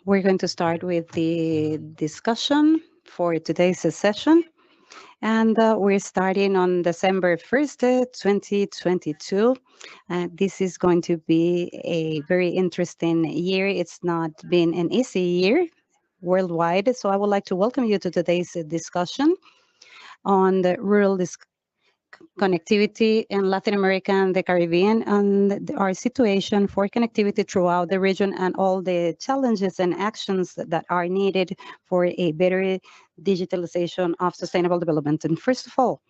We're going to start with the discussion for today's session. And we're starting on December 1st, 2022. This is going to be a very interesting year. It's not been an easy year worldwide. So I would like to welcome you to today's discussion on the connectivity in Latin America and the Caribbean, and our situation for connectivity throughout the region, and all the challenges and actions that are needed for a better digitalization of sustainable development. And first of all,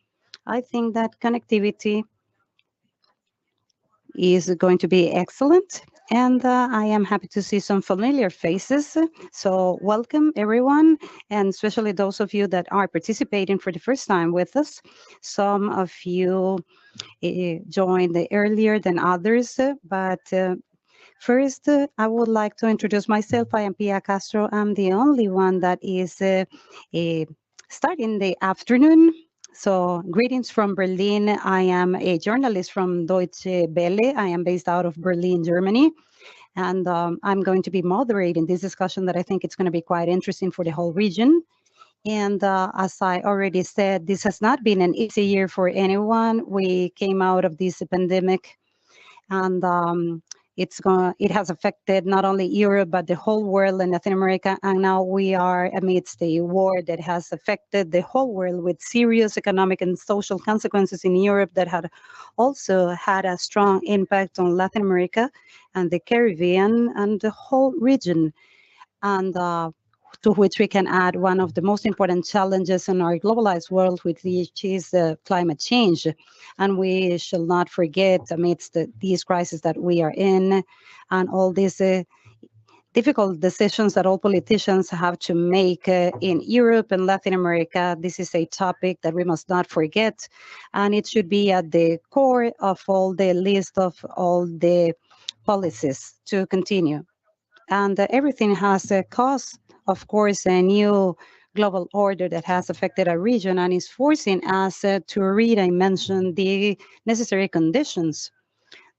I think that connectivity is going to be excellent. And I am happy to see some familiar faces. So welcome everyone, and especially those of you that are participating for the first time with us. Some of you joined earlier than others, but first, I would like to introduce myself. I am Pia Castro. I'm the only one that is starting the afternoon. So, greetings from Berlin. I am a journalist from Deutsche Welle. I am based out of Berlin, Germany. And I'm going to be moderating this discussion that I think it's going to be quite interesting for the whole region. And as I already said, this has not been an easy year for anyone. We came out of this pandemic, and it has affected not only Europe but the whole world and Latin America. And now we are amidst a war that has affected the whole world with serious economic and social consequences in Europe that had also had a strong impact on Latin America and the Caribbean and the whole region. And to which we can add one of the most important challenges in our globalized world, which is climate change. And we shall not forget, amidst these crises that we are in, and all these difficult decisions that all politicians have to make in Europe and Latin America, this is a topic that we must not forget. And it should be at the core of all the list of all the policies to continue. And everything has caused, of course, a new global order that has affected our region and is forcing us to redimension the necessary conditions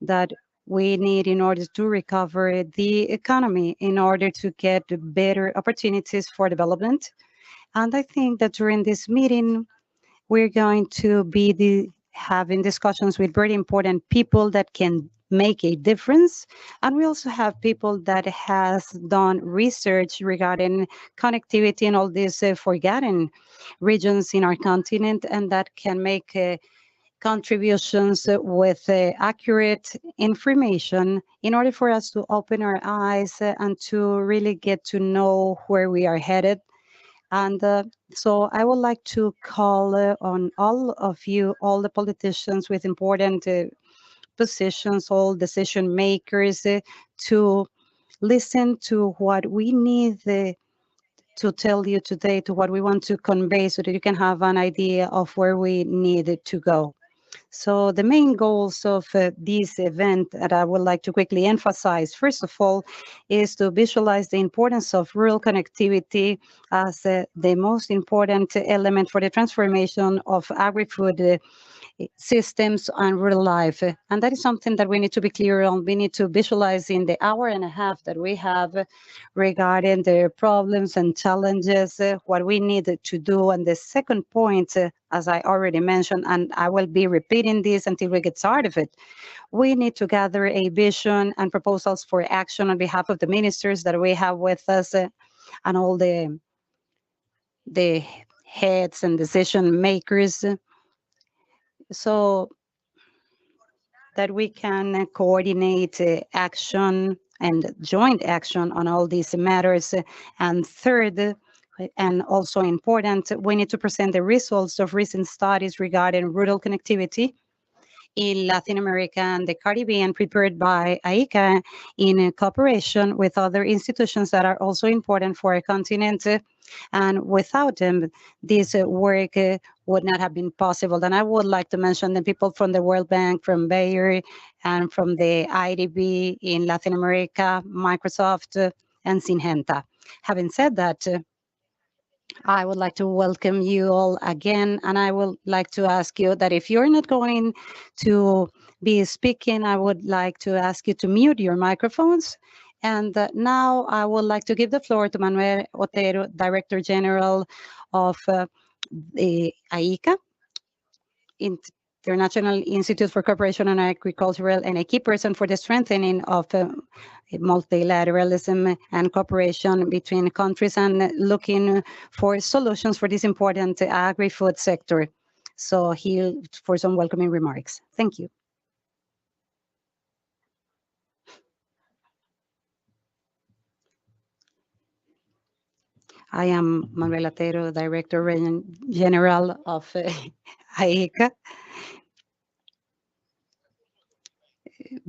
that we need in order to recover the economy, in order to get better opportunities for development. And I think that during this meeting, we're going to be having discussions with very important people that can make a difference. And we also have people that has done research regarding connectivity and all these forgotten regions in our continent, and that can make contributions with accurate information in order for us to open our eyes and to really get to know where we are headed. And so I would like to call on all of you, all the politicians with important positions, all decision makers, to listen to what we need to tell you today, to what we want to convey, so that you can have an idea of where we need to go. So the main goals of this event that I would like to quickly emphasize, first of all, is to visualize the importance of rural connectivity as the most important element for the transformation of agri-food systems and real life. And that is something that we need to be clear on. We need to visualize in the hour and a half that we have regarding the problems and challenges, what we need to do. And the second point, as I already mentioned, and I will be repeating this until we get tired of it, we need to gather a vision and proposals for action on behalf of the ministers that we have with us, and all the heads and decision makers, so that we can coordinate action and joint action on all these matters. And third, and also important, we need to present the results of recent studies regarding rural connectivity in Latin America and the Caribbean, prepared by AICA in cooperation with other institutions that are also important for our continent. And without them, this work would not have been possible. And I would like to mention the people from the World Bank, from Bayer, and from the IDB in Latin America, Microsoft, and Syngenta. Having said that, I would like to welcome you all again, and I would like to ask you that if you're not going to be speaking, I would like to ask you to mute your microphones And now I would like to give the floor to Manuel Otero, Director General of the AICA, International Institute for Cooperation on Agricultural, and a key person for the strengthening of multilateralism and cooperation between countries and looking for solutions for this important agri-food sector. So he for some welcoming remarks. Thank you. I am Manuel Otero, Director General of AICA.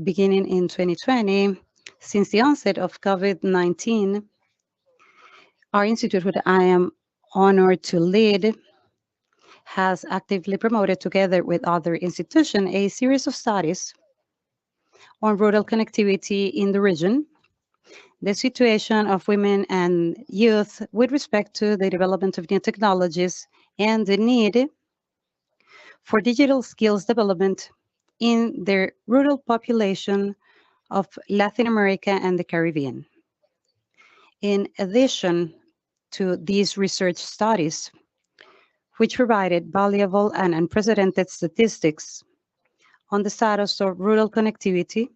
Beginning in 2020, since the onset of COVID-19, our institute, which I am honored to lead, has actively promoted, together with other institutions, a series of studies on rural connectivity in the region, the situation of women and youth with respect to the development of new technologies, and the need for digital skills development in the rural population of Latin America and the Caribbean. In addition to these research studies, which provided valuable and unprecedented statistics on the status of rural connectivity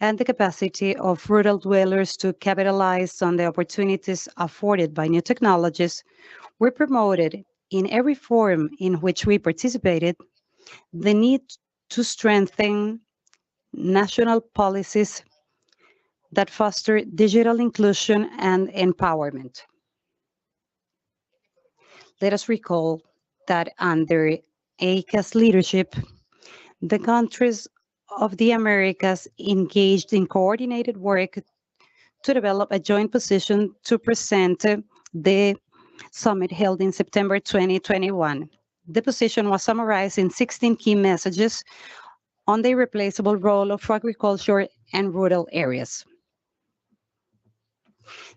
and the capacity of rural dwellers to capitalize on the opportunities afforded by new technologies, we promoted in every forum in which we participated the need to strengthen national policies that foster digital inclusion and empowerment. Let us recall that under AICA's leadership, the countries of the Americas engaged in coordinated work to develop a joint position to present the summit held in September 2021. The position was summarized in 16 key messages on the irreplaceable role of agriculture and rural areas.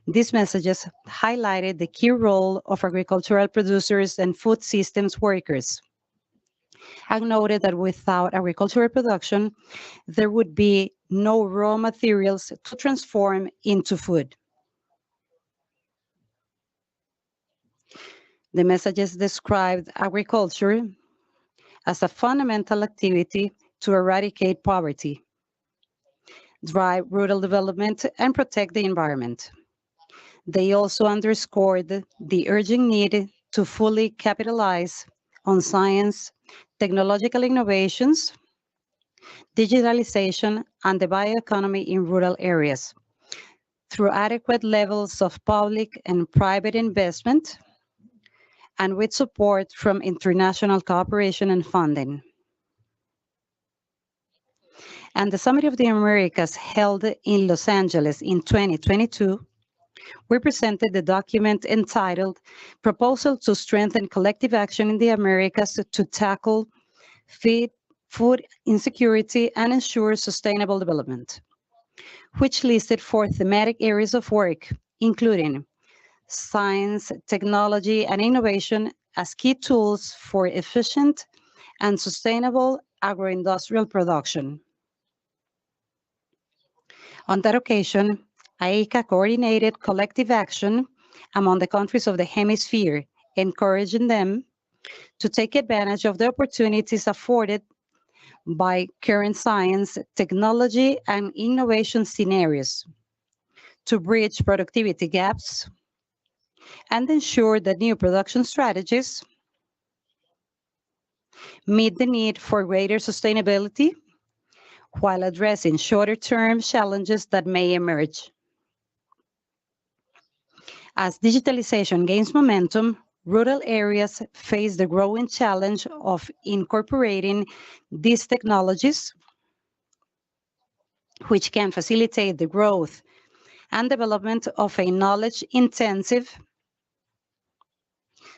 These messages highlighted the key role of agricultural producers and food systems workers, and noted that without agricultural production, there would be no raw materials to transform into food. The messages described agriculture as a fundamental activity to eradicate poverty, drive rural development, and protect the environment. They also underscored the urgent need to fully capitalize on science, technological innovations, digitalization, and the bioeconomy in rural areas through adequate levels of public and private investment and with support from international cooperation and funding. And the Summit of the Americas held in Los Angeles in 2022, we presented the document entitled Proposal to Strengthen Collective Action in the Americas to Tackle Food Insecurity and Ensure Sustainable Development, which listed 4 thematic areas of work, including science, technology, and innovation as key tools for efficient and sustainable agroindustrial production. On that occasion, AICA coordinated collective action among the countries of the hemisphere, encouraging them to take advantage of the opportunities afforded by current science, technology, and innovation scenarios to bridge productivity gaps and ensure that new production strategies meet the need for greater sustainability while addressing shorter-term challenges that may emerge. As digitalization gains momentum, rural areas face the growing challenge of incorporating these technologies, which can facilitate the growth and development of a knowledge-intensive,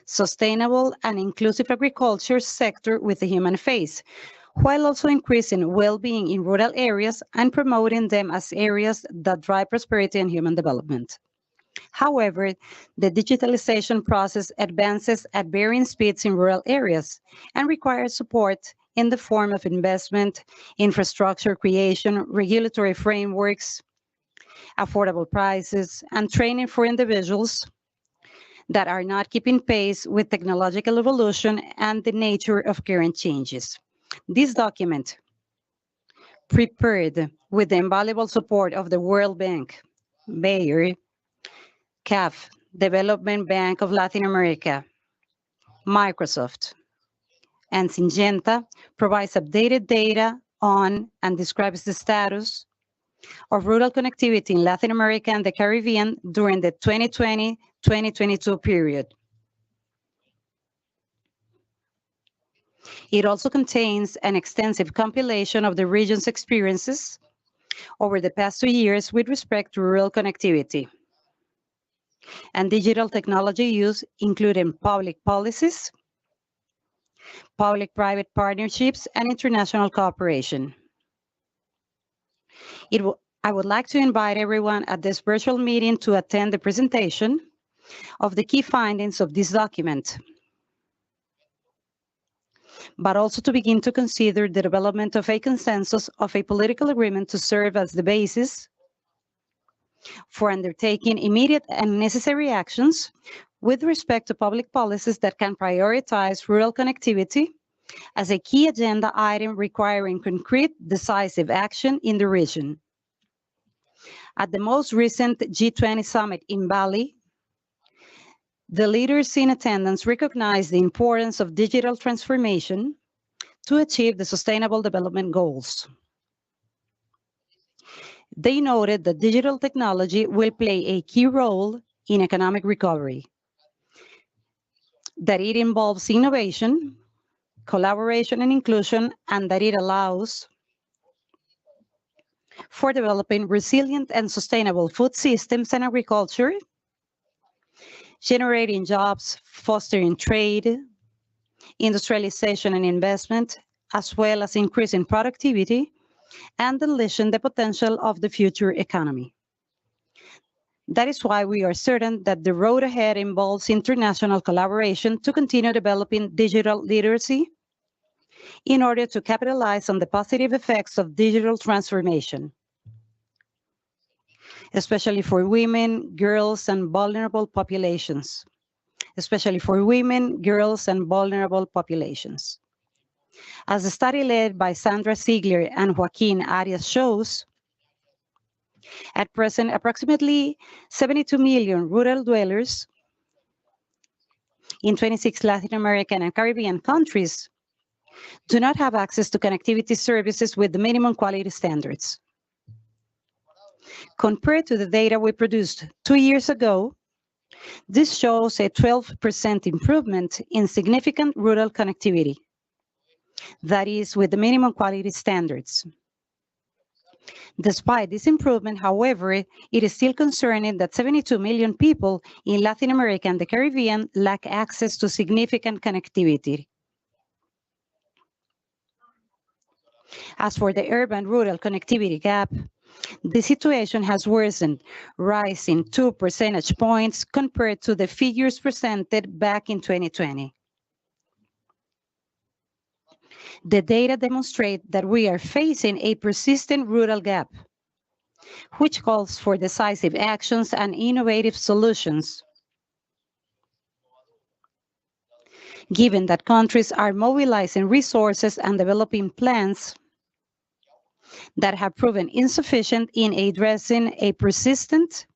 sustainable, and inclusive agriculture sector with a human face, while also increasing well-being in rural areas and promoting them as areas that drive prosperity and human development. However, the digitalization process advances at varying speeds in rural areas and requires support in the form of investment, infrastructure creation, regulatory frameworks, affordable prices, and training for individuals that are not keeping pace with technological evolution and the nature of current changes. This document, prepared with the invaluable support of the World Bank, Bayer, CAF, Development Bank of Latin America, Microsoft, and Syngenta, provides updated data on and describes the status of rural connectivity in Latin America and the Caribbean during the 2020-2022 period. It also contains an extensive compilation of the region's experiences over the past 2 years with respect to rural connectivity and digital technology use, including public policies, public-private partnerships, and international cooperation. I would like to invite everyone at this virtual meeting to attend the presentation of the key findings of this document, but also to begin to consider the development of a consensus of a political agreement to serve as the basis for undertaking immediate and necessary actions with respect to public policies that can prioritize rural connectivity as a key agenda item requiring concrete, decisive action in the region. At the most recent G20 summit in Bali, the leaders in attendance recognized the importance of digital transformation to achieve the Sustainable Development Goals. They noted that digital technology will play a key role in economic recovery, that it involves innovation, collaboration, and inclusion, and that it allows for developing resilient and sustainable food systems and agriculture, generating jobs, fostering trade, industrialization and investment, as well as increasing productivity and unleashing the potential of the future economy. That is why we are certain that the road ahead involves international collaboration to continue developing digital literacy in order to capitalize on the positive effects of digital transformation, especially for women, girls, and vulnerable populations. Especially for women, girls, and vulnerable populations. As a study led by Sandra Ziegler and Joaquin Arias shows, at present, approximately 72 million rural dwellers in 26 Latin American and Caribbean countries do not have access to connectivity services with the minimum quality standards. Compared to the data we produced 2 years ago, this shows a 12% improvement in significant rural connectivity, that is, with the minimum quality standards. Despite this improvement, however, it is still concerning that 72 million people in Latin America and the Caribbean lack access to significant connectivity. As for the urban-rural connectivity gap, the situation has worsened, rising 2 percentage points compared to the figures presented back in 2020. The data demonstrate that we are facing a persistent rural gap, which calls for decisive actions and innovative solutions. Given that countries are mobilizing resources and developing plans that have proven insufficient in addressing a persistent,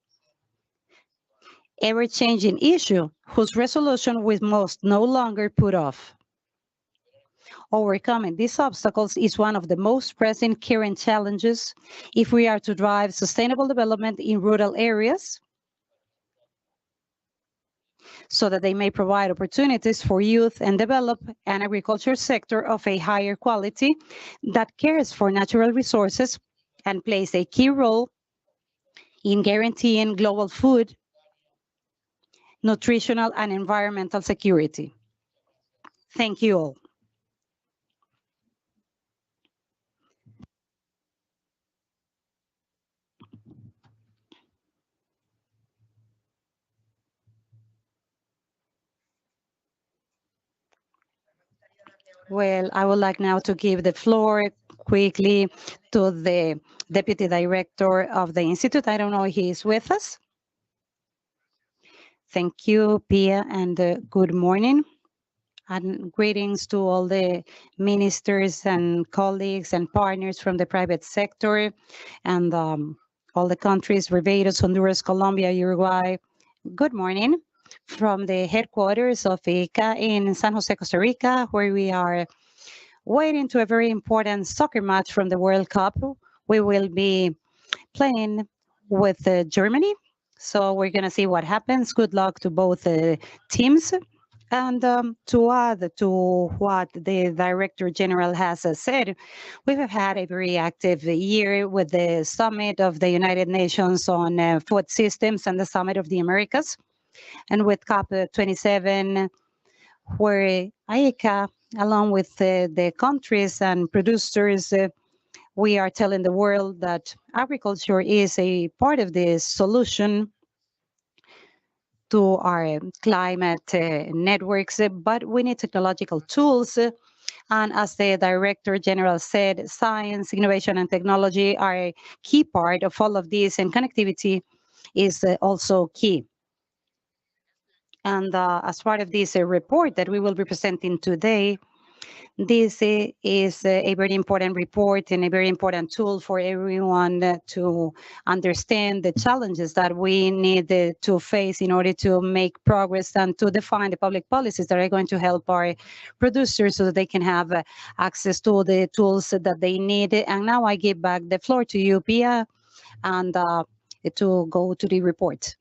ever-changing issue whose resolution we must no longer put off. Overcoming these obstacles is one of the most pressing current challenges if we are to drive sustainable development in rural areas so that they may provide opportunities for youth and develop an agriculture sector of a higher quality that cares for natural resources and plays a key role in guaranteeing global food, nutritional, and environmental security. Thank you all. Well, I would like now to give the floor quickly to the Deputy Director of the Institute. I don't know if he is with us. Thank you, Pia, and good morning. And greetings to all the ministers and colleagues and partners from the private sector and all the countries, Barbados, Honduras, Colombia, Uruguay. Good morning from the headquarters of ICA in San Jose, Costa Rica, where we are waiting to a very important soccer match from the World Cup. We will be playing with Germany. So we're going to see what happens. Good luck to both teams. And to add to what the Director General has said, we have had a very active year with the Summit of the United Nations on Food Systems and the Summit of the Americas. And with COP27, where ICA, along with the countries and producers, we are telling the world that agriculture is a part of the solution to our climate networks, but we need technological tools. And as the Director General said, science, innovation, and technology are a key part of all of this, and connectivity is also key. And as part of this report that we will be presenting today, this is a very important report and a very important tool for everyone to understand the challenges that we need to face in order to make progress and to define the public policies that are going to help our producers so that they can have access to the tools that they need. And now I give back the floor to you, Pia, and to go to the report.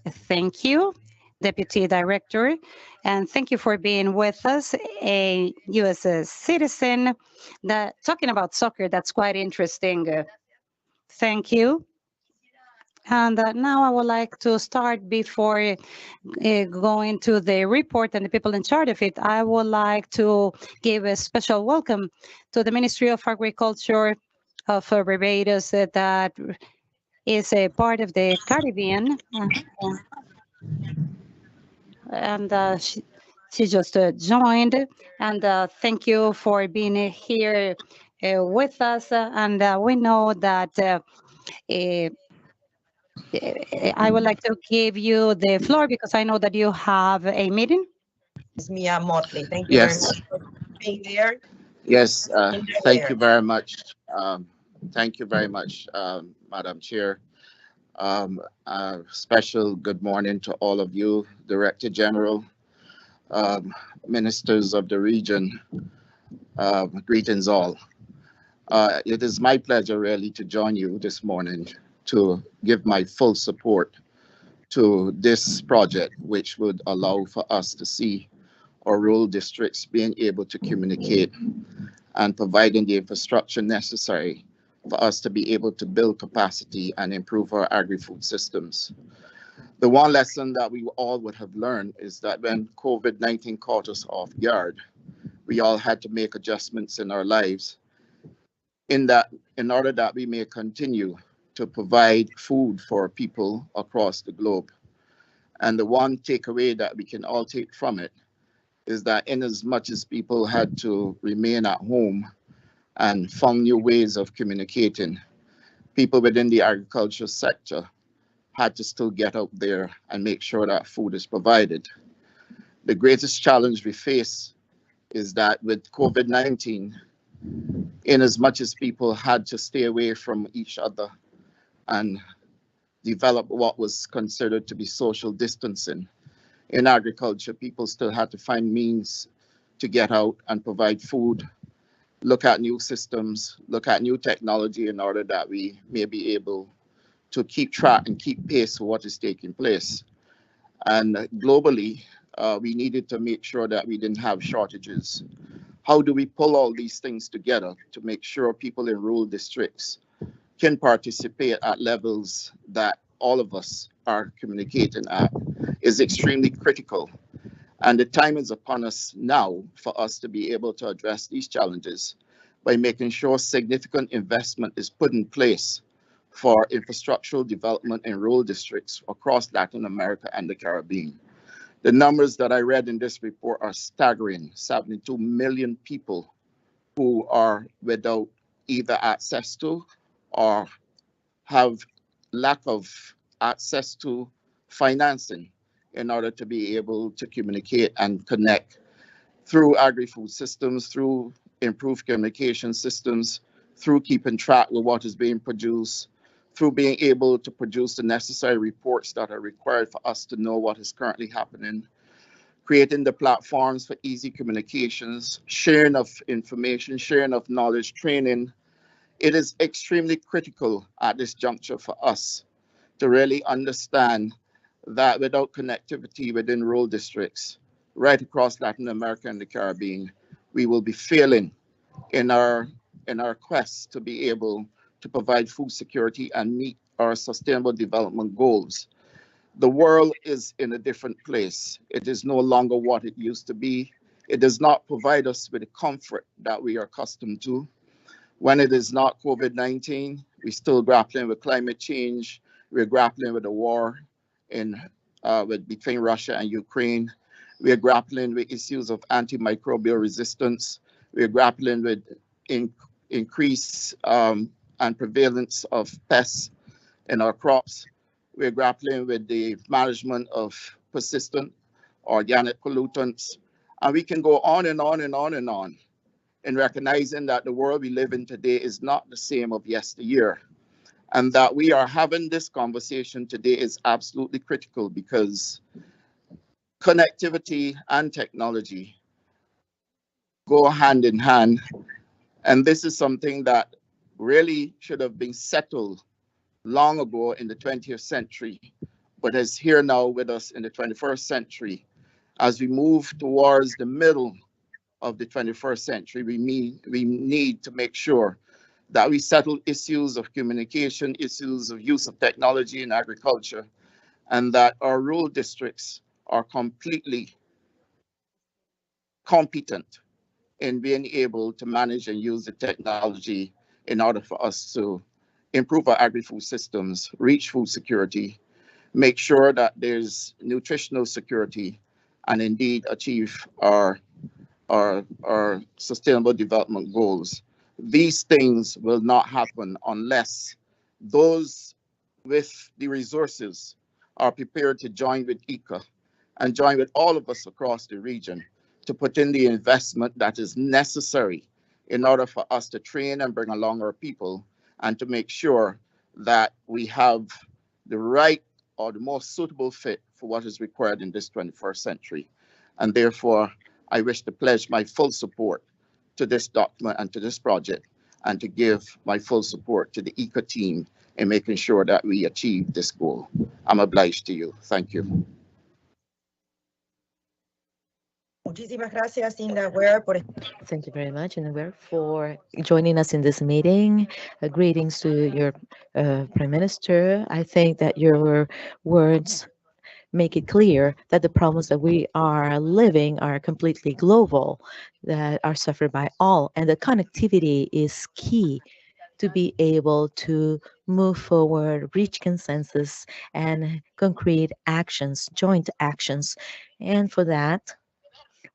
Thank you, Deputy Director, and thank you for being with us, a U.S. citizen. Talking about soccer, that's quite interesting. Thank you. And now I would like to start before going to the report and the people in charge of it. I would like to give a special welcome to the Ministry of Agriculture of Barbados that is a part of the Caribbean. And she just joined. And thank you for being here with us. And we know that uh, I would like to give you the floor because I know that you have a meeting. Mia Motley. Thank you very Yes, much for being there. yes. In Thank there. you very much. Thank you very much, Madam Chair. Special good morning to all of you, Director General, ministers of the region. Greetings all. It is my pleasure really to join you this morning to give my full support to this project, which would allow for us to see our rural districts being able to communicate and providing the infrastructure necessary for us to be able to build capacity and improve our agri-food systems. The one lesson that we all would have learned is that when COVID-19 caught us off guard, we all had to make adjustments in our lives in order that we may continue to provide food for people across the globe. And the one takeaway that we can all take from it is that in as much as people had to remain at home and found new ways of communicating, people within the agriculture sector had to still get out there and make sure that food is provided. The greatest challenge we face is that with COVID-19, in as much as people had to stay away from each other and develop what was considered to be social distancing, in agriculture, people still had to find means to get out and provide food, look at new systems, look at new technology in order that we may be able to keep track and keep pace with what is taking place. And globally, we needed to make sure that we didn't have shortages. How do we pull all these things together to make sure people in rural districts can participate at levels that all of us are communicating at is extremely critical. And the time is upon us now for us to be able to address these challenges by making sure significant investment is put in place for infrastructural development in rural districts across Latin America and the Caribbean. The numbers that I read in this report are staggering. 72 million people who are without either access to or have lack of access to financing in order to be able to communicate and connect through agri-food systems, through improved communication systems, through keeping track with what is being produced, through being able to produce the necessary reports that are required for us to know what is currently happening, creating the platforms for easy communications, sharing of information, sharing of knowledge, training. It is extremely critical at this juncture for us to really understand that without connectivity within rural districts right across Latin America and the Caribbean, we will be failing in our quest to be able to provide food security and meet our sustainable development goals. The world is in a different place. It is no longer what it used to be. It does not provide us with the comfort that we are accustomed to. When it is not COVID-19, we're still grappling with climate change. We're grappling with the war in between Russia and Ukraine. We're grappling with issues of antimicrobial resistance. We're grappling with increase and prevalence of pests in our crops. We're grappling with the management of persistent organic pollutants. And we can go on and on and on and on in recognizing that the world we live in today is not the same of yesteryear. And that we are having this conversation today is absolutely critical because connectivity and technology go hand in hand. And this is something that really should have been settled long ago in the 20th century, but is here now with us in the 21st century. As we move towards the middle of the 21st century, we need to make sure that we settle issues of communication, issues of use of technology in agriculture, and that our rural districts are completely competent in being able to manage and use the technology in order for us to improve our agri-food systems, reach food security, make sure that there's nutritional security, and indeed achieve our sustainable development goals. These things will not happen unless those with the resources are prepared to join with ICA and join with all of us across the region to put in the investment that is necessary in order for us to train and bring along our people and to make sure that we have the right or the most suitable fit for what is required in this 21st century. And therefore, I wish to pledge my full support to this document and to this project, and to give my full support to the ECA team in making sure that we achieve this goal. I'm obliged to you. Thank you. Muchísimas gracias, Inda Ware, por Thank you very much, and for joining us in this meeting. Greetings to your Prime Minister. I think that your words make it clear that the problems that we are living are completely global, that are suffered by all, and the connectivity is key to be able to move forward, reach consensus, and concrete actions, joint actions. And for that,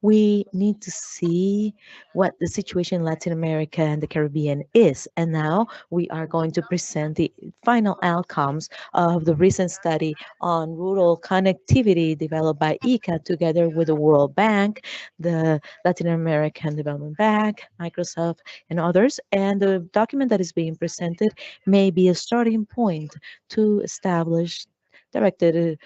we need to see what the situation in Latin America and the Caribbean is. And now we are going to present the final outcomes of the recent study on rural connectivity developed by ICA together with the World Bank, the Latin American Development Bank, Microsoft, and others. And the document that is being presented may be a starting point to establish directed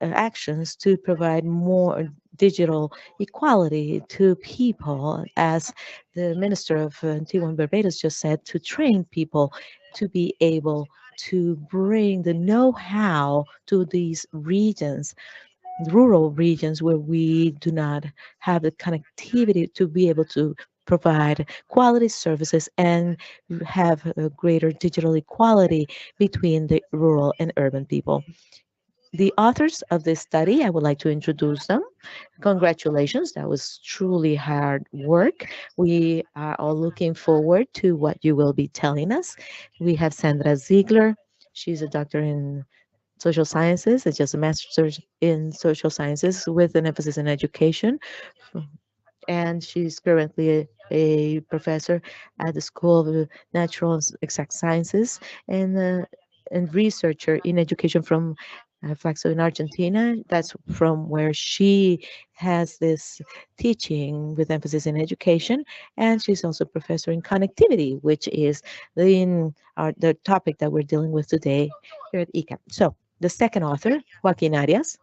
actions to provide more digital equality to people, as the Minister of Antigua and Barbados just said, to train people to be able to bring the know-how to these regions, rural regions where we do not have the connectivity to be able to provide quality services and have a greater digital equality between the rural and urban people. The authors of this study, I would like to introduce them. Congratulations, that was truly hard work. We are all looking forward to what you will be telling us. We have Sandra Ziegler. She's a doctor in social sciences. It's just a master's in social sciences with an emphasis in education, and she's currently a professor at the School of Natural and Exact Sciences, and researcher in education from Flaxo in Argentina. That's from where she has this teaching with emphasis in education, and she's also a professor in connectivity, which is the topic that we're dealing with today here at ICA. So the second author, Joaquin Arias,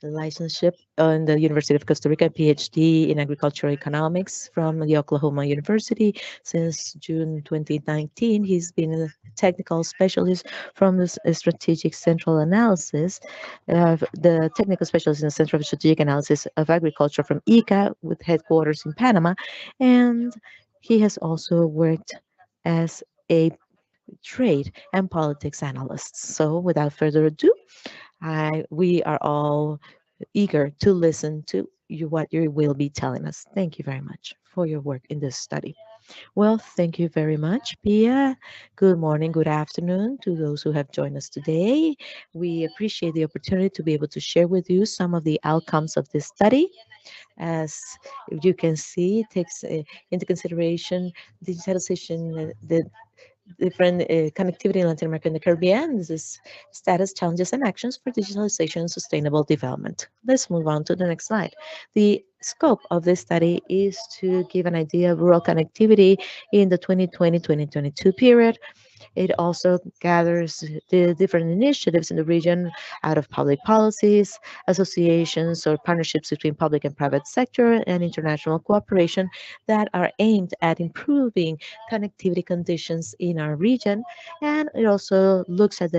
licenseship on the University of Costa Rica, PhD in agricultural economics from the Oklahoma University since June 2019. He's been a technical specialist from the strategic central analysis, the technical specialist in the Center of Strategic Analysis of Agriculture from ICA with headquarters in Panama. And he has also worked as a trade and politics analyst. So without further ado, we are all eager to listen to what you will be telling us. Thank you very much for your work in this study. Well, thank you very much, Pia. Good morning, good afternoon to those who have joined us today. We appreciate the opportunity to be able to share with you some of the outcomes of this study. As you can see, it takes into consideration digitalization, the different connectivity in Latin America and the Caribbean. This is status, challenges, and actions for digitalization and sustainable development. Let's move on to the next slide. The scope of this study is to give an idea of rural connectivity in the 2020-2022 period. It also gathers the different initiatives in the region out of public policies, associations, or partnerships between public and private sector and international cooperation that are aimed at improving connectivity conditions in our region. And it also looks at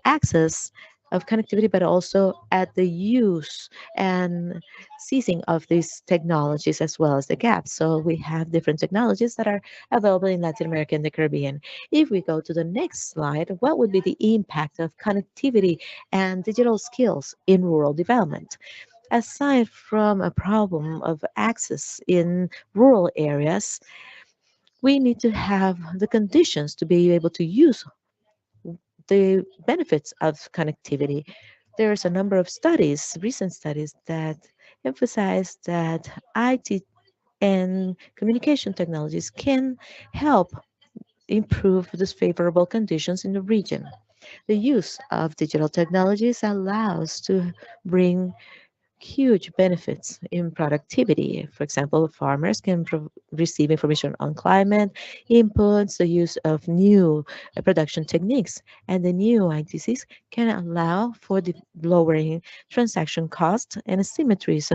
access of connectivity, but also at the use and seizing of these technologies as well as the gaps. So we have different technologies that are available in Latin America and the Caribbean. If we go to the next slide, what would be the impact of connectivity and digital skills in rural development? Aside from a problem of access in rural areas, we need to have the conditions to be able to use the benefits of connectivity. There's a number of studies, recent studies, that emphasize that IT and communication technologies can help improve these favorable conditions in the region. The use of digital technologies allows to bring huge benefits in productivity. For example, farmers can receive information on climate, inputs, the use of new production techniques, and the new ITCs can allow for the lowering transaction costs and asymmetries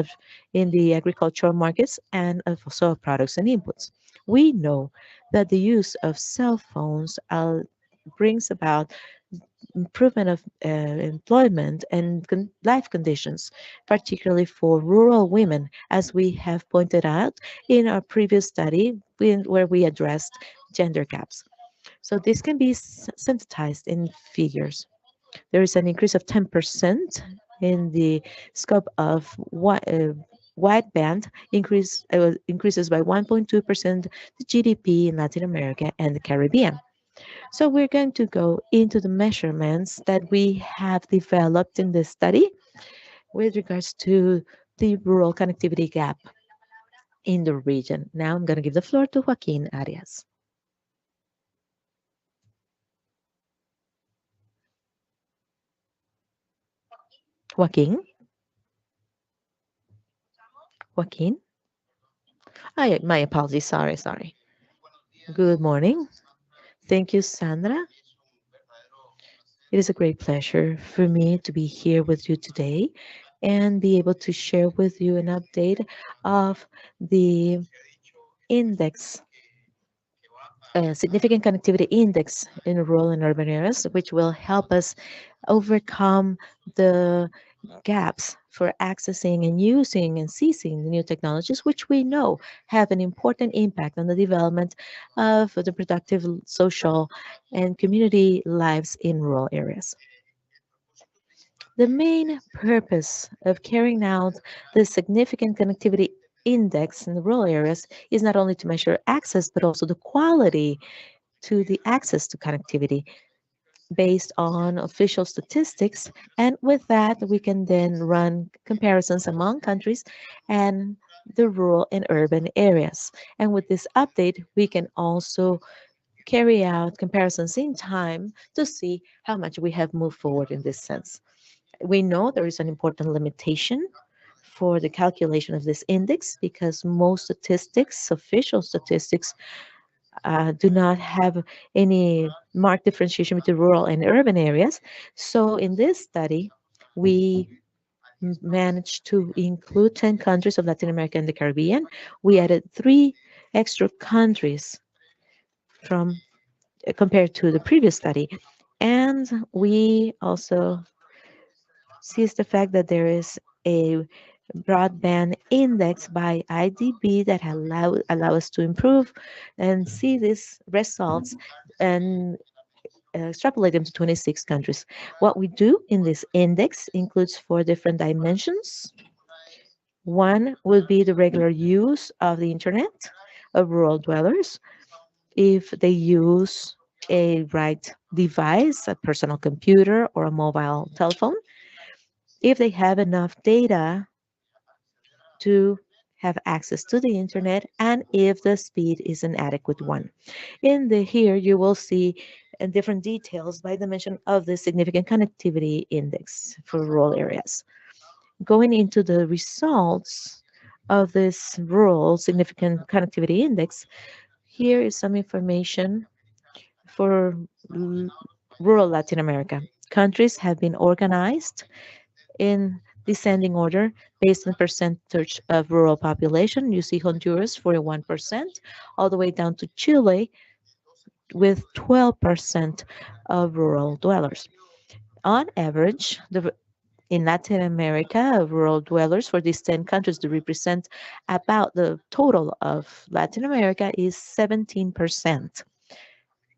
in the agricultural markets and also of products and inputs. We know that the use of cell phones brings about improvement of employment and life conditions, particularly for rural women, as we have pointed out in our previous study where we addressed gender gaps. So this can be synthesized in figures. There is an increase of 10% in the scope of wideband increases by 1.2% the GDP in Latin America and the Caribbean. So we're going to go into the measurements that we have developed in this study with regards to the rural connectivity gap in the region. Now I'm going to give the floor to Joaquin Arias. Joaquin? Joaquin? My apologies. Sorry. Good morning. Thank you, Sandra. It is a great pleasure for me to be here with you today and be able to share with you an update of the index, significant connectivity index in rural and urban areas, which will help us overcome the gaps for accessing and using and seizing the new technologies, which we know have an important impact on the development of the productive social and community lives in rural areas. The main purpose of carrying out the significant connectivity index in the rural areas is not only to measure access, but also the quality to the access to connectivity. based on official statistics. And with that, we can then run comparisons among countries and the rural and urban areas. And with this update, we can also carry out comparisons in time to see how much we have moved forward in this sense. We know there is an important limitation for the calculation of this index because most statistics, official statistics, do not have any marked differentiation between rural and urban areas. So in this study, we managed to include 10 countries of Latin America and the Caribbean. We added three extra countries from compared to the previous study. And we also sees the fact that there is a broadband index by IDB that allow us to improve and see these results and extrapolate them to 26 countries. What we do in this index includes four different dimensions. One would be the regular use of the internet of rural dwellers. If they use a right device, a personal computer or a mobile telephone, if they have enough data to have access to the internet, and if the speed is an adequate one. In the here you will see different details by dimension of the significant connectivity index for rural areas. Going into the results of this rural significant connectivity index, here is some information for rural Latin America. Countries have been organized in descending order based on percentage of rural population. You see Honduras 41%, all the way down to Chile with 12% of rural dwellers. On average, in Latin America, rural dwellers for these 10 countries to represent about the total of Latin America is 17%.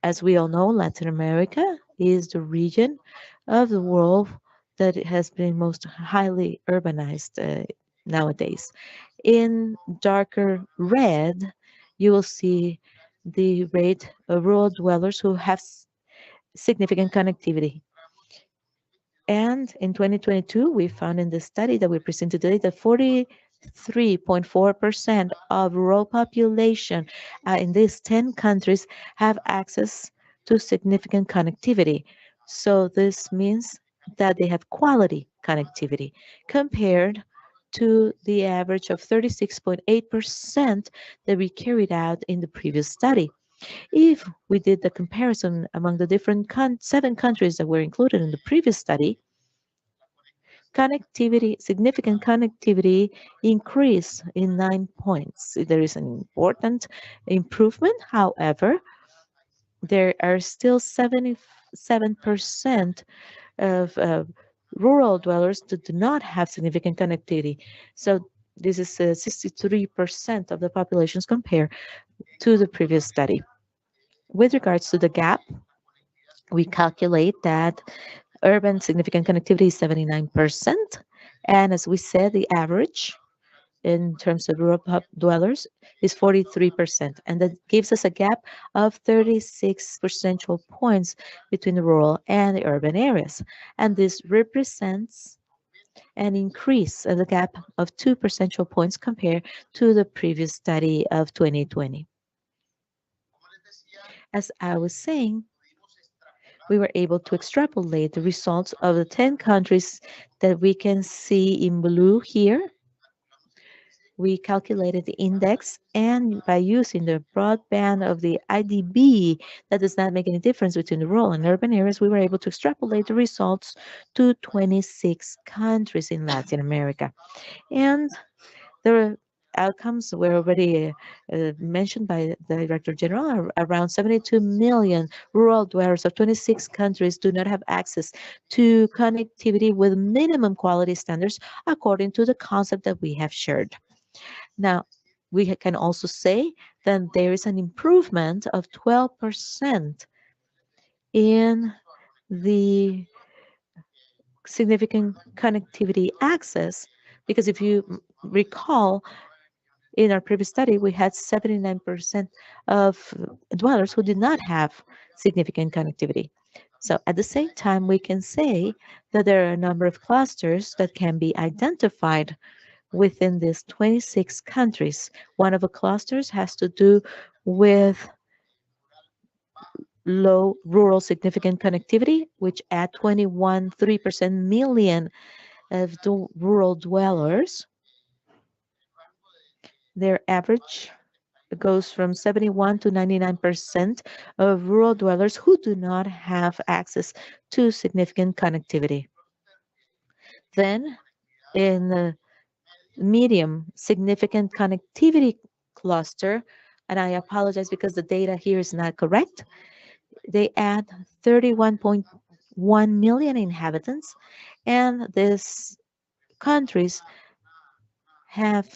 As we all know, Latin America is the region of the world that has been most highly urbanized nowadays. In darker red, you will see the rate of rural dwellers who have significant connectivity. And in 2022, we found in the study that we presented today that 43.4% of rural population in these 10 countries have access to significant connectivity. So this means that they have quality connectivity compared to the average of 36.8% that we carried out in the previous study. If we did the comparison among the different 7 countries that were included in the previous study, connectivity, significant connectivity increase in 9 points. There is an important improvement. However, there are still 77% of rural dwellers that do not have significant connectivity. So this is 63% of the populations compared to the previous study. With regards to the gap, we calculate that urban significant connectivity is 79%. And as we said, the average in terms of rural dwellers is 43%. And that gives us a gap of 36 percentage points between the rural and the urban areas. And this represents an increase of the gap of 2 percentage points compared to the previous study of 2020. As I was saying, we were able to extrapolate the results of the 10 countries that we can see in blue here. We calculated the index, and by using the broadband of the IDB, that does not make any difference between the rural and urban areas, we were able to extrapolate the results to 26 countries in Latin America. And the outcomes were already mentioned by the Director General. Around 72 million rural dwellers of 26 countries do not have access to connectivity with minimum quality standards according to the concept that we have shared. Now, we can also say that there is an improvement of 12% in the significant connectivity access, because if you recall, in our previous study, we had 79% of dwellers who did not have significant connectivity. So at the same time, we can say that there are a number of clusters that can be identified within these 26 countries. One of the clusters has to do with low rural significant connectivity, which at 21.3% million of rural dwellers, their average goes from 71 to 99% of rural dwellers who do not have access to significant connectivity. Then, in the medium significant connectivity cluster, and I apologize because the data here is not correct, they add 31.1 million inhabitants, and these countries have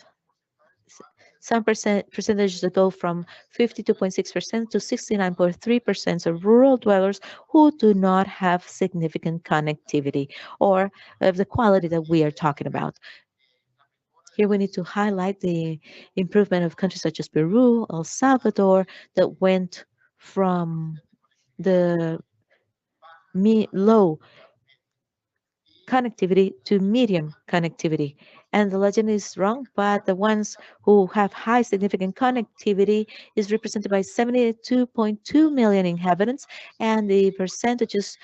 some percentages that go from 52.6% to 69.3% of rural dwellers who do not have significant connectivity or of the quality that we are talking about. Here we need to highlight the improvement of countries such as Peru, El Salvador, that went from the low connectivity to medium connectivity. And the legend is wrong, but the ones who have high significant connectivity is represented by 72.2 million inhabitants, and the percentages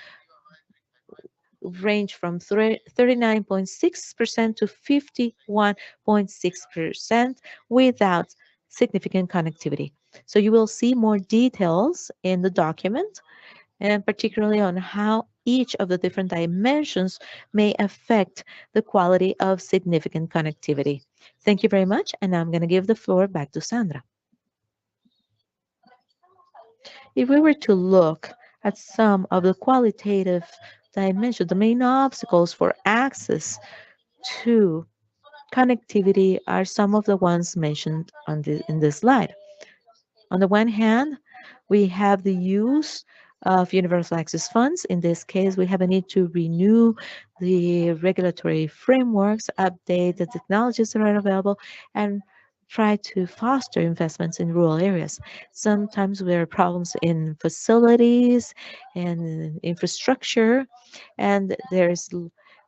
range from 39.6% to 51.6% without significant connectivity. So you will see more details in the document, and particularly on how each of the different dimensions may affect the quality of significant connectivity. Thank you very much, and I'm going to give the floor back to Sandra. If we were to look at some of the qualitative dimensions, the main obstacles for access to connectivity are some of the ones mentioned in this slide. On the one hand, we have the use of universal access funds. In this case, we have a need to renew the regulatory frameworks, update the technologies that are available, and try to foster investments in rural areas. Sometimes there are problems in facilities and infrastructure, and there's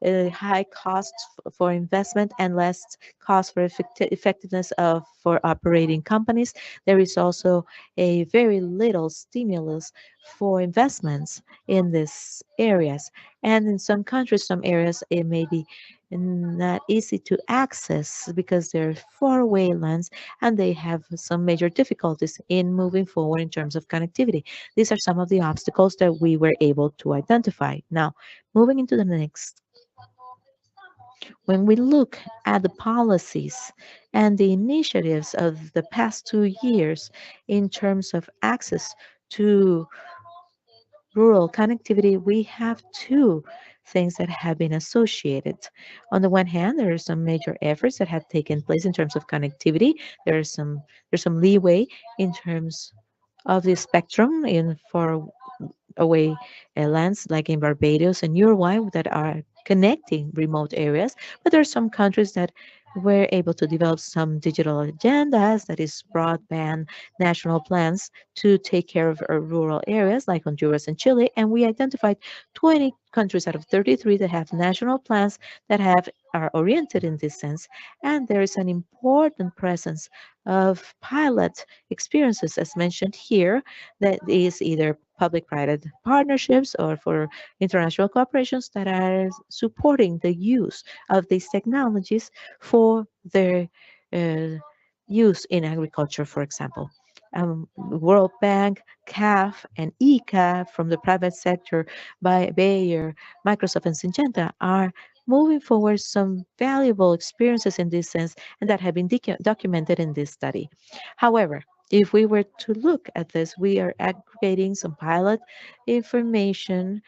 a high cost for investment and less cost for effectiveness of for operating companies. There is also a very little stimulus for investments in these areas. And in some countries, some areas, it may be not easy to access because they're far away lands and they have some major difficulties in moving forward in terms of connectivity. These are some of the obstacles that we were able to identify. Now, moving into the next, when we look at the policies and the initiatives of the past 2 years in terms of access to rural connectivity, we have two things that have been associated. On the one hand, there are some major efforts that have taken place in terms of connectivity. There's some leeway in terms of the spectrum in far away lands like in Barbados and Uruguay that are connecting remote areas. But there are some countries that were able to develop some digital agendas, that is broadband national plans to take care of our rural areas like Honduras and Chile. And we identified 20 countries out of 33 that have national plans that are oriented in this sense. And there is an important presence of pilot experiences, as mentioned here, that is either public-private partnerships or for international corporations that are supporting the use of these technologies for their uh, use in agriculture, for example. World Bank, CAF, and ECAF from the private sector by Bayer, Microsoft, and Syngenta are moving forward some valuable experiences in this sense and that have been documented in this study. However, if we were to look at this, we are aggregating some pilot information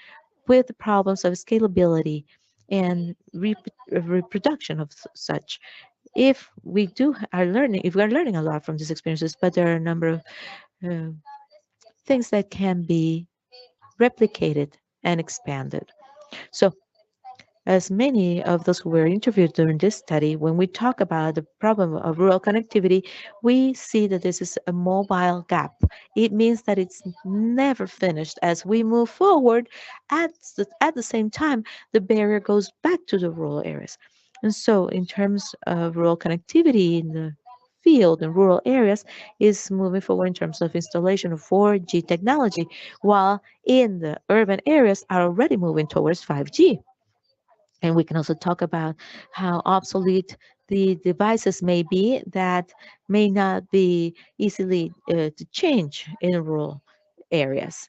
with the problems of scalability and reproduction of such. If we are learning, if we are learning a lot from these experiences, but there are a number of uh, things that can be replicated and expanded. So As many of those who were interviewed during this study, when we talk about the problem of rural connectivity, we see that this is a mobile gap. It means that it's never finished. As we move forward, at the same time, the barrier goes back to the rural areas. And so, in terms of rural connectivity in the field and rural areas, is moving forward in terms of installation of 4G technology, while in the urban areas are already moving towards 5G. And we can also talk about how obsolete the devices may be that may not be easily to change in rural areas.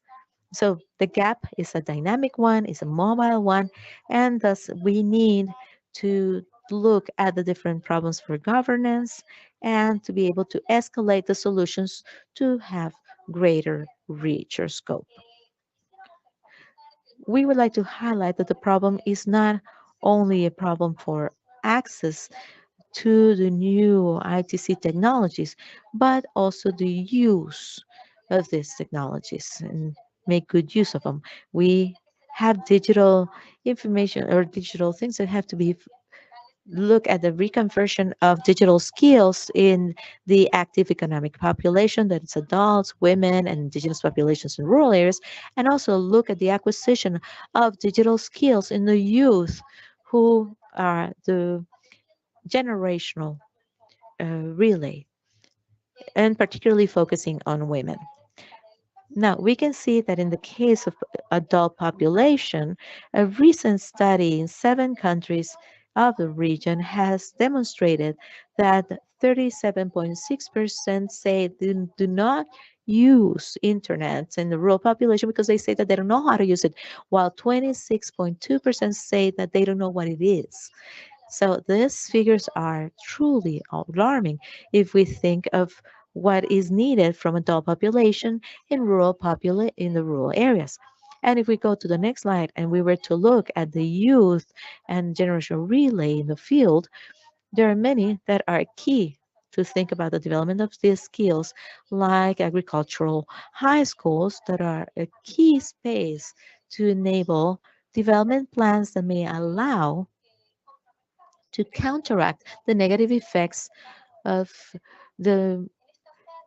So the gap is a dynamic one, is a mobile one, and thus we need to look at the different problems for governance and to be able to escalate the solutions to have greater reach or scope. We would like to highlight that the problem is not only a problem for access to the new ITC technologies, but also the use of these technologies and make good use of them. We have digital information or digital things that have to be look at the reconversion of digital skills in the active economic population, that it's adults, women, and indigenous populations in rural areas, and also look at the acquisition of digital skills in the youth who are the generational relay, and particularly focusing on women. Now, we can see that in the case of adult population, a recent study in 7 countries of the region has demonstrated that 37.6% say they do not use internet in the rural population because they say that they don't know how to use it, while 26.2% say that they don't know what it is. So these figures are truly alarming if we think of what is needed from adult population in in the rural areas. And if we go to the next slide and we were to look at the youth and generational relay in the field, there are many that are key to think about the development of these skills, like agricultural high schools that are a key space to enable development plans that may allow to counteract the negative effects of the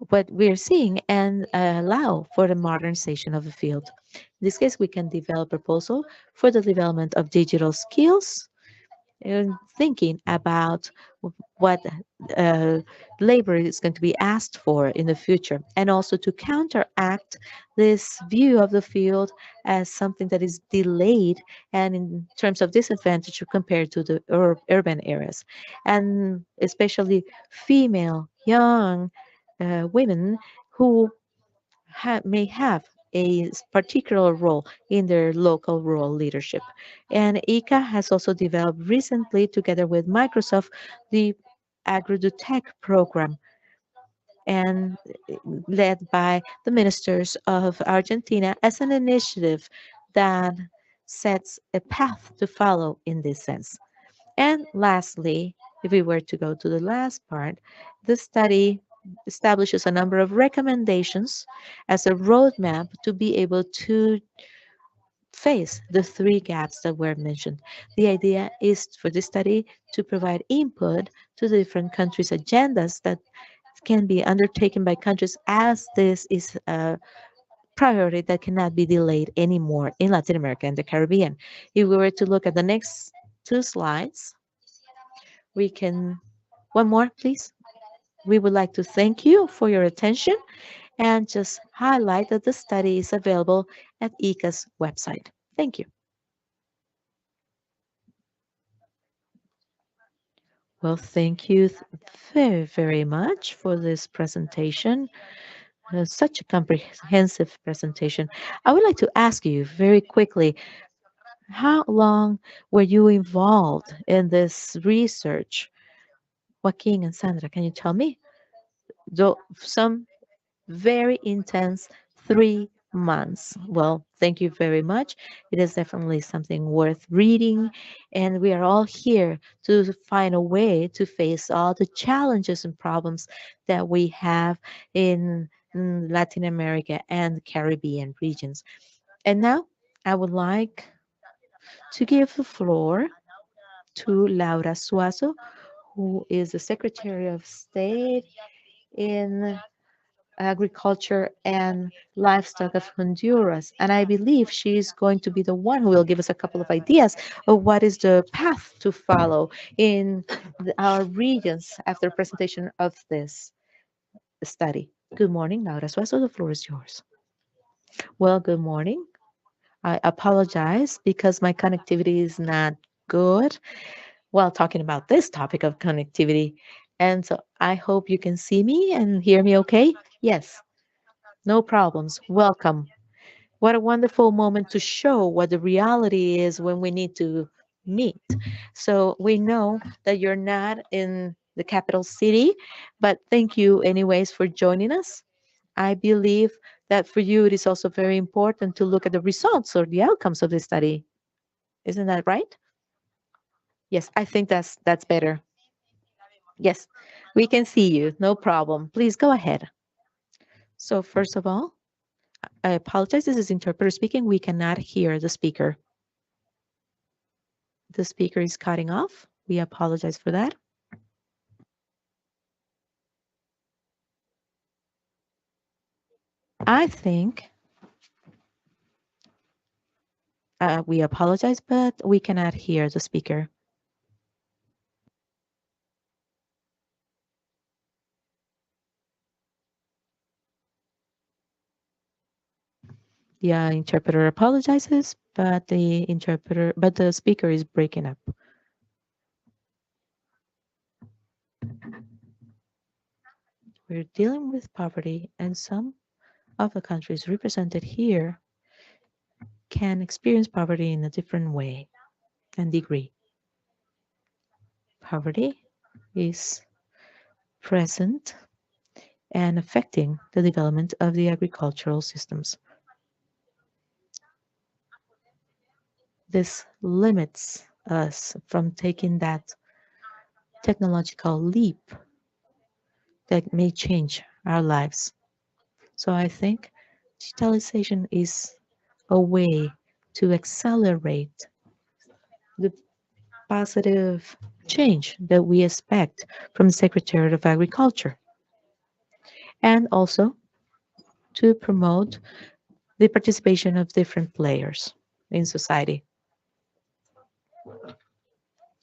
what we're seeing and allow for the modernization of the field. In this case, we can develop a proposal for the development of digital skills and thinking about what uh, labor is going to be asked for in the future, and also to counteract this view of the field as something that is delayed and in terms of disadvantage compared to the urban areas, and especially female young women who may have a particular role in their local rural leadership. And ICA has also developed recently, together with Microsoft, the AgriDutech program, and led by the ministers of Argentina as an initiative that sets a path to follow in this sense. And lastly, if we were to go to the last part, the study establishes a number of recommendations as a roadmap to be able to face the 3 gaps that were mentioned. The idea is for this study to provide input to the different countries' agendas that can be undertaken by countries, as this is a priority that cannot be delayed anymore in Latin America and the Caribbean. If we were to look at the next 2 slides, we can, one more, please. We would like to thank you for your attention and just highlight that the study is available at ICA's website. Thank you. Well, thank you very, very much for this presentation. Such a comprehensive presentation. I would like to ask you very quickly, how long were you involved in this research? Joaquin and Sandra, can you tell me? Though some very intense 3 months. Well, thank you very much. It is definitely something worth reading, and we are all here to find a way to face all the challenges and problems that we have in Latin America and Caribbean regions. And now I would like to give the floor to Laura Suazo, who is the Secretary of State in Agriculture and Livestock of Honduras. And I believe she's going to be the one who will give us a couple of ideas of what is the path to follow in our regions after presentation of this study. Good morning, Laura Suazo. The floor is yours. Well, good morning. I apologize because my connectivity is not good while talking about this topic of connectivity. And so I hope you can see me and hear me okay. Yes, no problems. Welcome. What a wonderful moment to show what the reality is when we need to meet. So we know that you're not in the capital city, but thank you, anyways, for joining us. I believe that for you, it is also very important to look at the results or the outcomes of the study. Isn't that right? Yes, I think that's better. Yes, we can see you. No problem. Please go ahead. So first of all, I apologize. This is interpreter speaking. We cannot hear the speaker. The speaker is cutting off. We apologize for that. I think we apologize, but we cannot hear the speaker. The interpreter apologizes, but the speaker is breaking up. We're dealing with poverty, and some of the countries represented here can experience poverty in a different way and degree. Poverty is present and affecting the development of the agricultural systems. This limits us from taking that technological leap that may change our lives. So I think digitalization is a way to accelerate the positive change that we expect from the Secretary of Agriculture, and also to promote the participation of different players in society.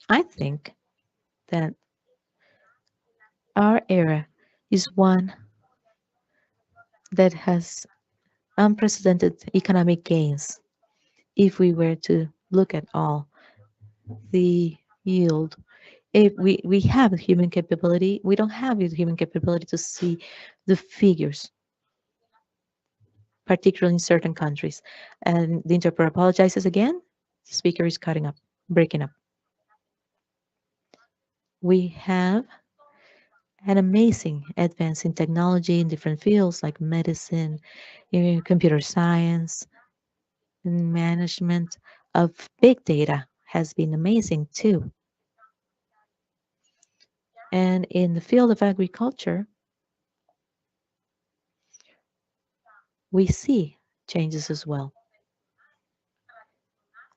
I think that our era is one that has unprecedented economic gains if we were to look at all the yield. If we have human capability, we don't have the human capability to see the figures, particularly in certain countries. And the interpreter apologizes again. The speaker is cutting up, breaking up. We have an amazing advance in technology in different fields like medicine, computer science, and management of big data has been amazing too. And in the field of agriculture, we see changes as well.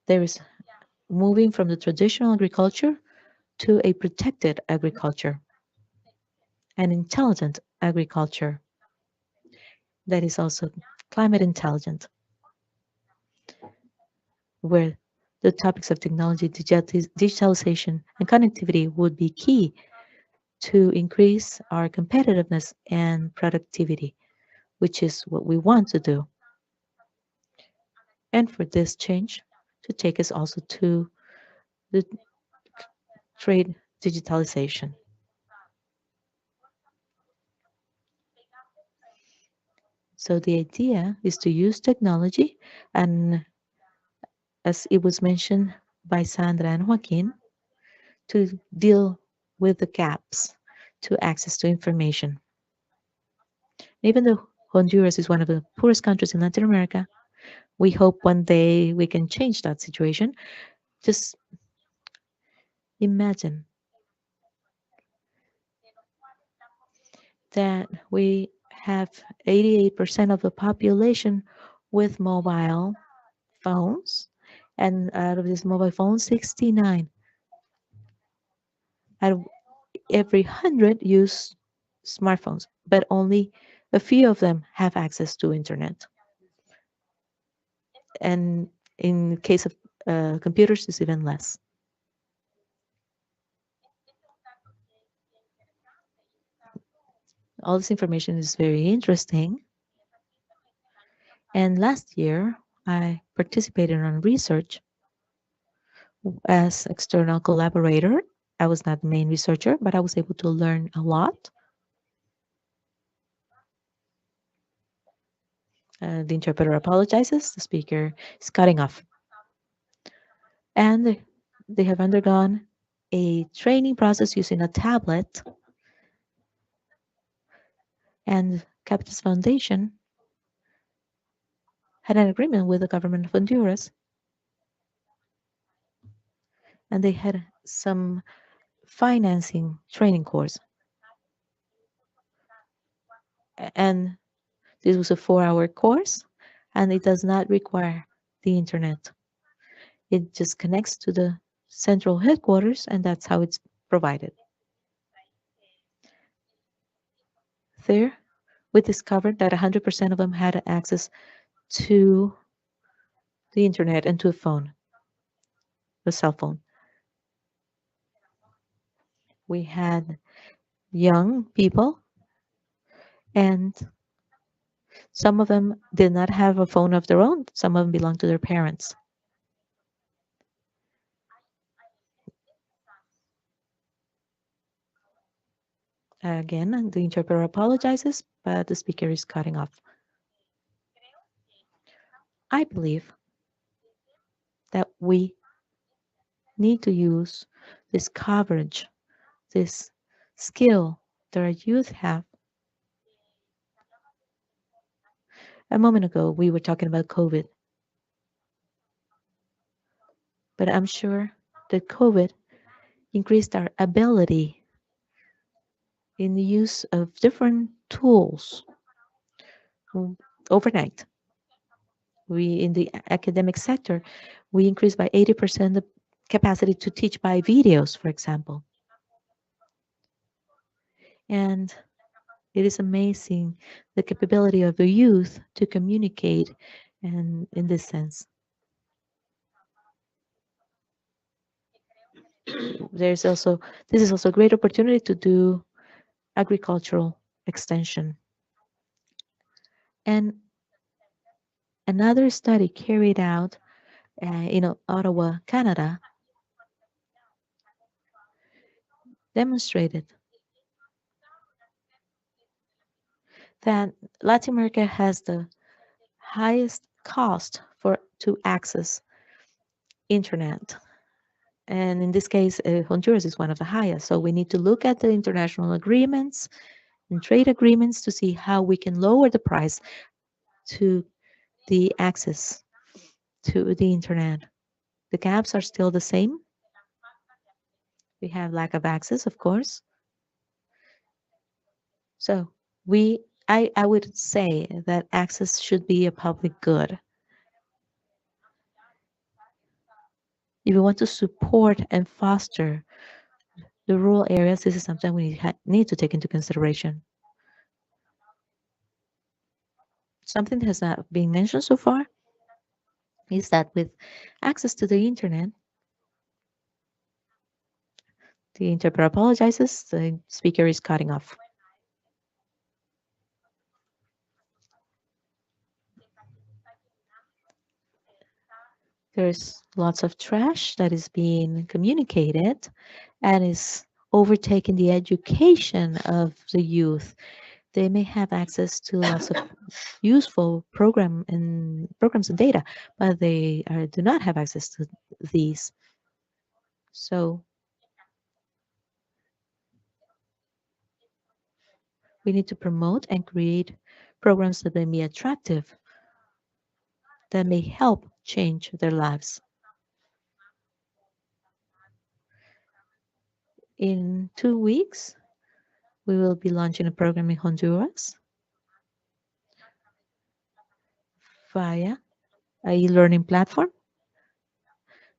There is moving from the traditional agriculture to a protected agriculture, an intelligent agriculture that is also climate intelligent, where the topics of technology, digitalization, and connectivity would be key to increase our competitiveness and productivity, which is what we want to do. And for this change to take us also to the trade digitalization. So the idea is to use technology, and as it was mentioned by Sandra and Joaquin, to deal with the gaps to access to information. Even though Honduras is one of the poorest countries in Latin America, we hope one day we can change that situation. Just imagine that we have 88% of the population with mobile phones, and out of this mobile phones, 69 out of every 100 use smartphones, but only a few of them have access to internet. And in case of computers, it's even less. All this information is very interesting. And last year, I participated on research as external collaborator. I was not the main researcher, but I was able to learn a lot. The interpreter apologizes. The speaker is cutting off. And they have undergone a training process using a tablet. And Capital's Foundation had an agreement with the government of Honduras, and they had some financing training course. And this was a 4-hour course, and it does not require the internet. It just connects to the central headquarters, and that's how it's provided. There, we discovered that 100% of them had access to the internet and to a phone, a cell phone. We had young people, and some of them did not have a phone of their own. Some of them belonged to their parents. Again, the interpreter apologizes, but the speaker is cutting off. I believe that we need to use this coverage, this skill that our youth have. A moment ago, we were talking about COVID, but I'm sure that COVID increased our ability in the use of different tools overnight. We, in the academic sector, we increased by 80% the capacity to teach by videos, for example. And it is amazing the capability of the youth to communicate and in this sense. There's also this is also a great opportunity to do agricultural extension. And another study carried out in Ottawa, Canada, demonstrated that Latin America has the highest cost for to access internet. And in this case, Honduras is one of the highest. So we need to look at the international agreements and trade agreements to see how we can lower the price to the access to the internet. The gaps are still the same. We have lack of access, of course. So I would say that access should be a public good. If we want to support and foster the rural areas, this is something we need to take into consideration. Something that has not been mentioned so far is that with access to the internet, the interpreter apologizes, the speaker is cutting off. There's lots of trash that is being communicated and is overtaking the education of the youth. They may have access to lots of useful programs and data, but they do not have access to these. So we need to promote and create programs that may be attractive, that may help change their lives. In 2 weeks, we will be launching a program in Honduras via a e-learning platform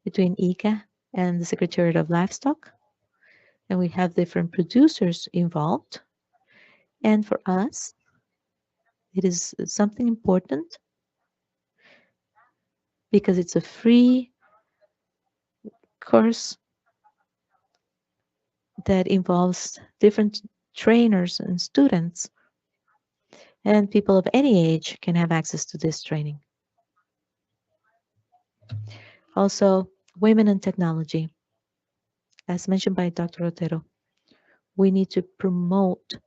between ICA and the Secretariat of Livestock. and we have different producers involved. And for us, it is something important because it's a free course that involves different trainers and students, and people of any age can have access to this training. Also, women in technology. As mentioned by Dr. Otero, we need to promote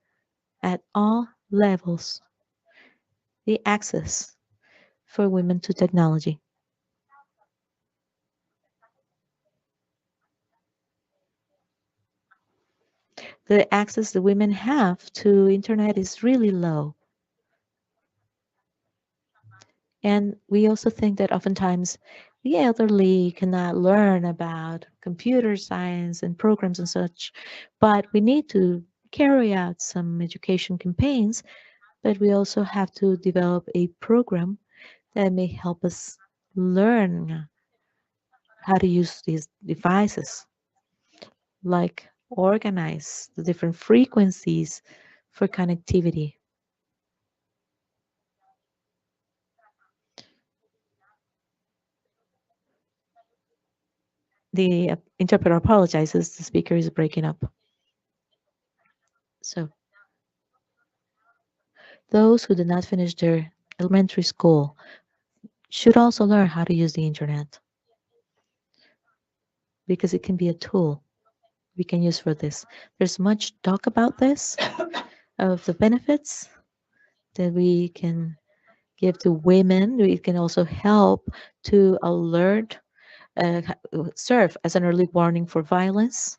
at all levels the access for women to technology. The access that women have to internet is really low. And we also think that oftentimes the elderly cannot learn about computer science and programs and such, but we need to carry out some education campaigns, but we also have to develop a program that may help us learn how to use these devices, like organize the different frequencies for connectivity. The interpreter apologizes, the speaker is breaking up. So, those who did not finish their elementary school should also learn how to use the internet because it can be a tool we can use for this. There's much talk about this, of the benefits that we can give to women. It can also help to alert, serve as an early warning for violence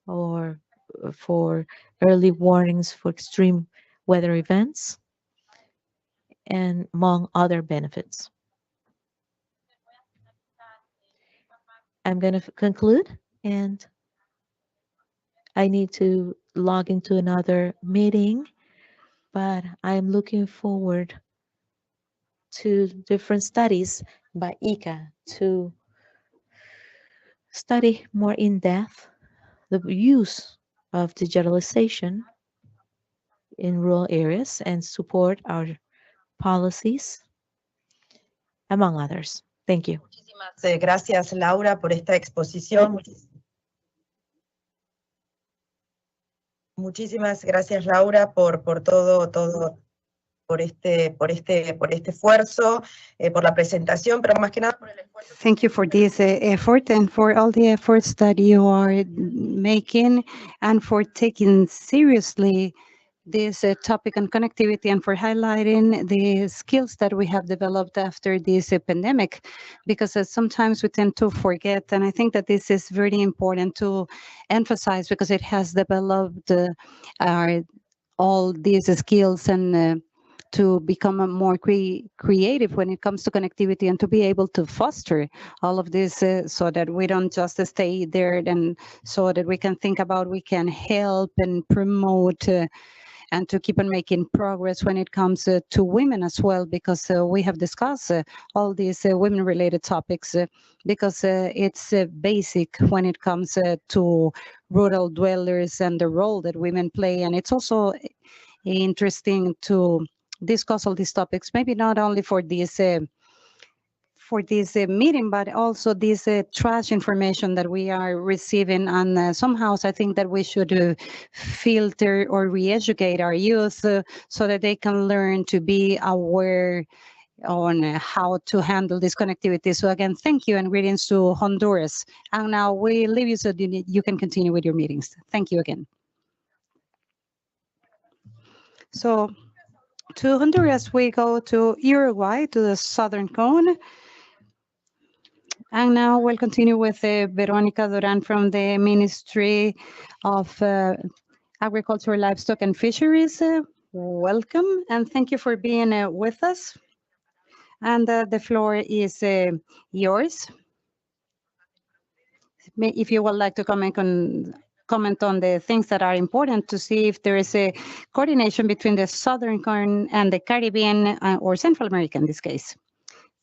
or for early warnings for extreme weather events and among other benefits. I'm going to conclude and I need to log into another meeting, but I'm looking forward to different studies by ICA to study more in depth the use of digitalization in rural areas and support our policies, among others. Thank you. Muchísimas gracias, Laura, por esta exposición. Muchísimas gracias, Laura, por todo, por este esfuerzo, por la presentación, pero más que nada por el esfuerzo. Thank you for this effort and for all the efforts that you are making and for taking seriously this topic on connectivity and for highlighting the skills that we have developed after this pandemic, because sometimes we tend to forget, and I think that this is very important to emphasize because it has developed our all these skills and to become a more creative when it comes to connectivity and to be able to foster all of this so that we don't just stay there and so that we can think about we can help and promote and to keep on making progress when it comes to women as well, because we have discussed all these women related topics because it's basic when it comes to rural dwellers and the role that women play. And it's also interesting to discuss all these topics, maybe not only for this meeting, but also this trash information that we are receiving. And somehow I think that we should filter or re-educate our youth so that they can learn to be aware on how to handle this connectivity. So again, thank you and greetings to Honduras. And now we leave you so you can continue with your meetings. Thank you again. So to Honduras, we go to Uruguay, to the southern cone. And now we'll continue with Veronica Duran from the Ministry of Agriculture, Livestock and Fisheries. Welcome and thank you for being with us. And the floor is yours. If you would like to comment on the things that are important to see if there is a coordination between the Southern Cone and the Caribbean or Central America in this case.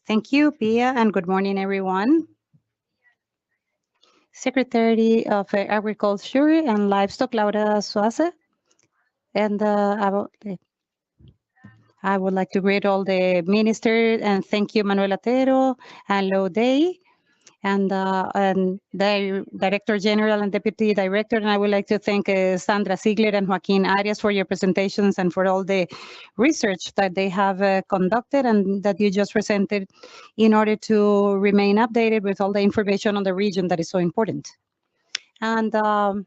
Thank you, Pia, and good morning, everyone. Secretary of Agriculture and Livestock, Laura Suase. And I would like to greet all the ministers and thank you, Manuel Atero and Lo Day, and the Director General and Deputy Director. And I would like to thank Sandra Ziegler and Joaquin Arias for your presentations and for all the research that they have conducted and that you just presented in order to remain updated with all the information on the region that is so important. And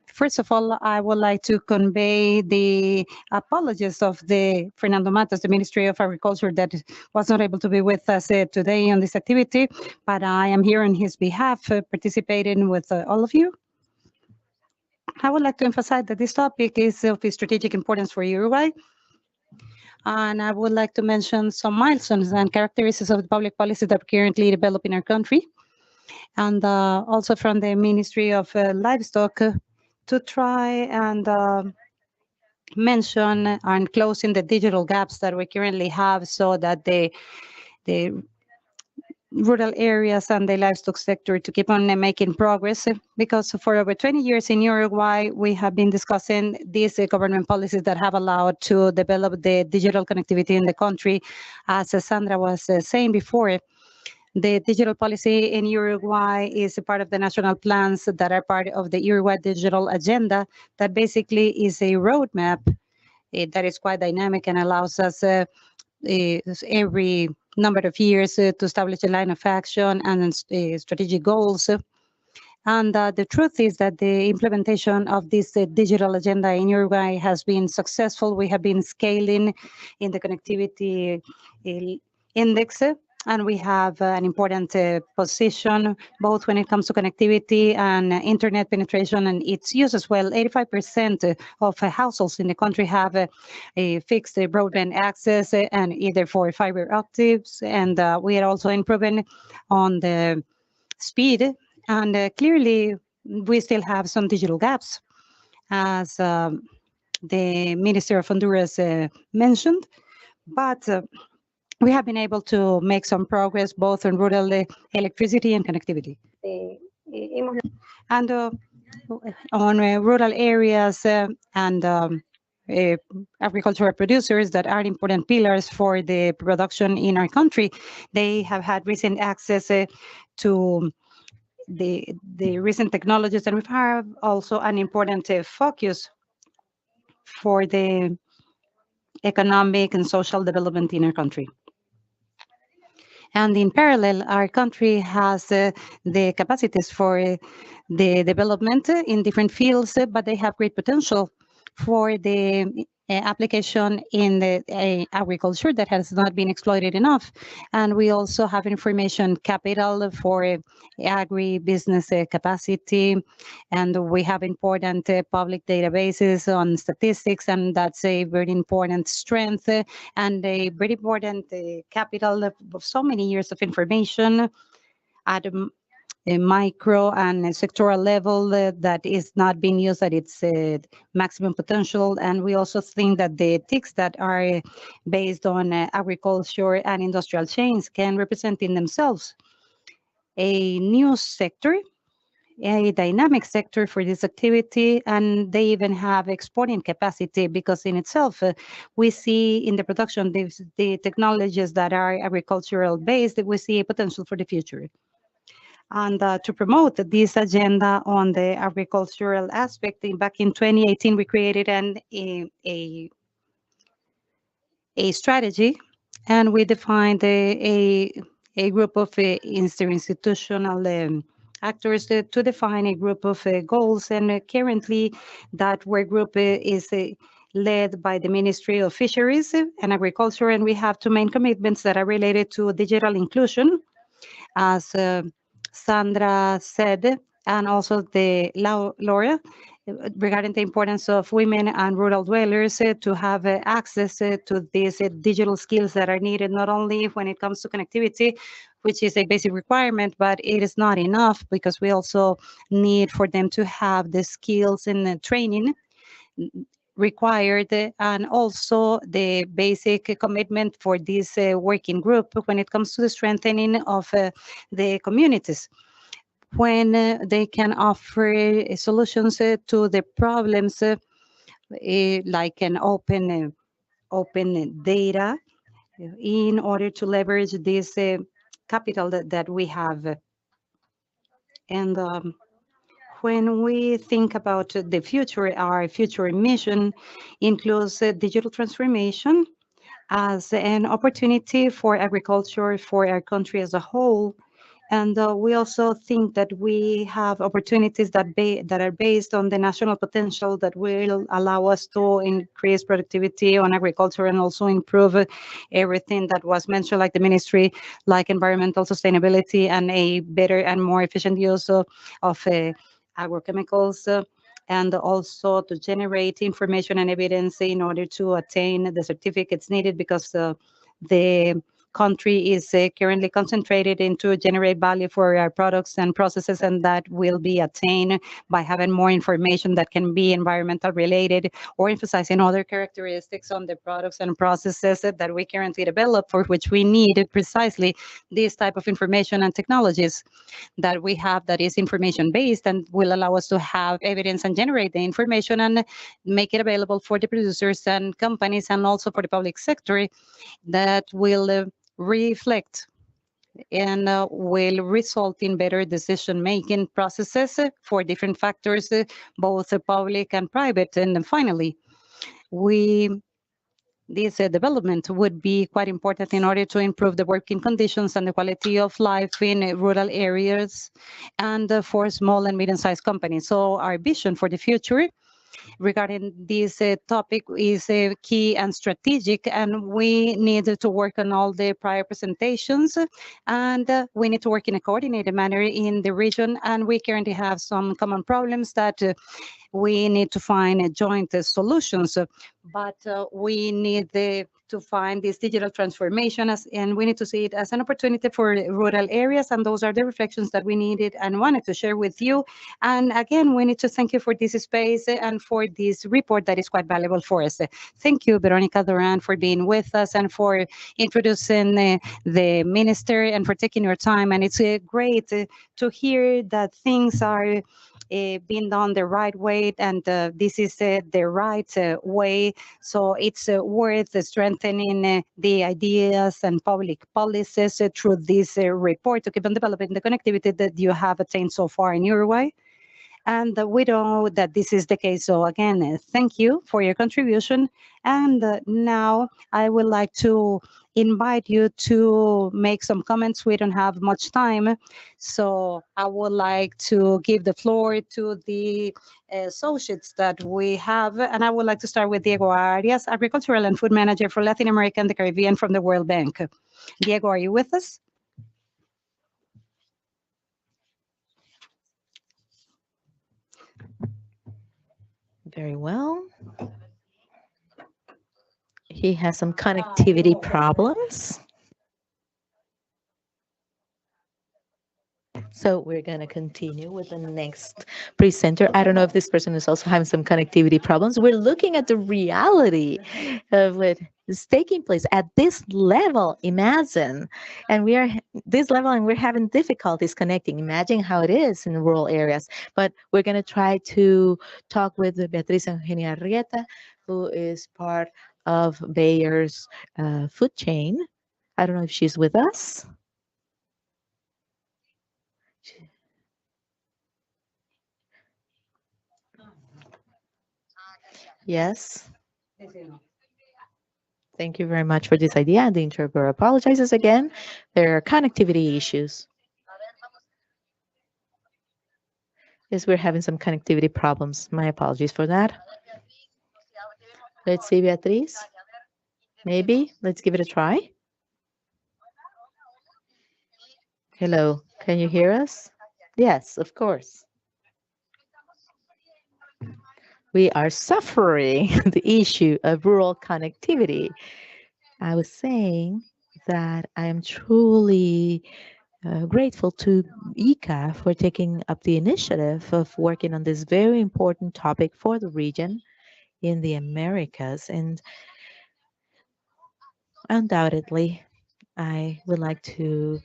first of all, I would like to convey the apologies of the Fernando Matos, the Ministry of Agriculture, that was not able to be with us today on this activity, but I am here on his behalf, participating with all of you. I would like to emphasize that this topic is of strategic importance for Uruguay. And I would like to mention some milestones and characteristics of the public policy that are currently developed in our country, and also from the Ministry of Livestock to try and mention and closing the digital gaps that we currently have so that the rural areas and the livestock sector to keep on making progress, because for over 20 years in Uruguay, we have been discussing these government policies that have allowed to develop the digital connectivity in the country. As Sandra was saying before, the digital policy in Uruguay is a part of the national plans that are part of the Uruguay digital agenda that basically is a roadmap that is quite dynamic and allows us every number of years to establish a line of action and strategic goals. And the truth is that the implementation of this digital agenda in Uruguay has been successful. We have been scaling in the connectivity index, and we have an important position both when it comes to connectivity and internet penetration and its use as well. 85% of households in the country have a fixed broadband access and either for fiber optics, and we are also improving on the speed. And clearly, we still have some digital gaps, as the Minister of Honduras mentioned, but we have been able to make some progress both on rural electricity and connectivity. And on rural areas and agricultural producers that are important pillars for the production in our country, they have had recent access to the recent technologies, and we have also an important focus for the economic and social development in our country. And in parallel, our country has the capacities for the development in different fields, but they have great potential for the application in the agriculture that has not been exploited enough. And we also have information capital for agri-business capacity, and we have important public databases on statistics, and that's a very important strength and a very important capital of so many years of information at a micro and a sectoral level that is not being used at its maximum potential. And we also think that the TICs that are based on agriculture and industrial chains can represent in themselves a new sector, a dynamic sector for this activity, and they even have exporting capacity because in itself we see in the production the technologies that are agricultural based, we see a potential for the future. And to promote this agenda on the agricultural aspect, back in 2018, we created a strategy, and we defined a group of institutional actors to define a group of goals. And currently, that work group is led by the Ministry of Fisheries and Agriculture, and we have two main commitments that are related to digital inclusion, as Sandra said, and also the Laura, regarding the importance of women and rural dwellers to have access to these digital skills that are needed, not only when it comes to connectivity, which is a basic requirement, but it is not enough because we also need for them to have the skills and the training required, and also the basic commitment for this working group when it comes to the strengthening of the communities. when they can offer solutions to the problems like an open data in order to leverage this capital that we have. And when we think about the future, our future mission includes digital transformation as an opportunity for agriculture for our country as a whole. And we also think that we have opportunities that are based on the national potential that will allow us to increase productivity on agriculture and also improve everything that was mentioned, like the ministry, like environmental sustainability and a better and more efficient use of agrochemicals. And also to generate information and evidence in order to attain the certificates needed, because the country is currently concentrated into generate value for our products and processes, and that will be attained by having more information that can be environmental related or emphasizing other characteristics on the products and processes that we currently develop, for which we need precisely this type of information and technologies that we have that is information based and will allow us to have evidence and generate the information and make it available for the producers and companies and also for the public sector, that will reflect and will result in better decision-making processes for different factors, both public and private. And then finally, we this development would be quite important in order to improve the working conditions and the quality of life in rural areas and for small and medium-sized companies. So our vision for the future regarding this topic is key and strategic, and we need to work on all the prior presentations, and we need to work in a coordinated manner in the region, and we currently have some common problems that we need to find joint solutions, but we need to find this digital transformation and we need to see it as an opportunity for rural areas, and those are the reflections that we needed and wanted to share with you. And again, we need to thank you for this space and for this report that is quite valuable for us. Thank you, Veronica Duran, for being with us and for introducing the minister and for taking your time. And it's great to hear that things are being done the right way, and this is the right way. So it's worth strengthening the ideas and public policies through this report to keep on developing the connectivity that you have attained so far in Uruguay. And we know that this is the case. So again, thank you for your contribution. And now I would like to invite you to make some comments. We don't have much time. So I would like to give the floor to the associates that we have. And I would like to start with Diego Arias, Agricultural and Food Manager for Latin America and the Caribbean from the World Bank. Diego, are you with us? Very well. He has some connectivity problems. So we're going to continue with the next presenter. I don't know if this person is also having some connectivity problems. We're looking at the reality of what is taking place at this level. Imagine, and we are this level, and we're having difficulties connecting. Imagine how it is in rural areas. But we're going to try to talk with Beatriz Eugenia Arrieta, who is part of Bayer's food chain. I don't know if she's with us. Yes. Thank you very much for this idea. The interpreter apologizes again. There are connectivity issues. Yes, we're having some connectivity problems. My apologies for that. Let's see, Beatriz. Maybe. Let's give it a try. Hello. Can you hear us? Yes, of course. We are suffering the issue of rural connectivity. I was saying that I am truly grateful to ICA for taking up the initiative of working on this very important topic for the region in the Americas. And undoubtedly, I would like to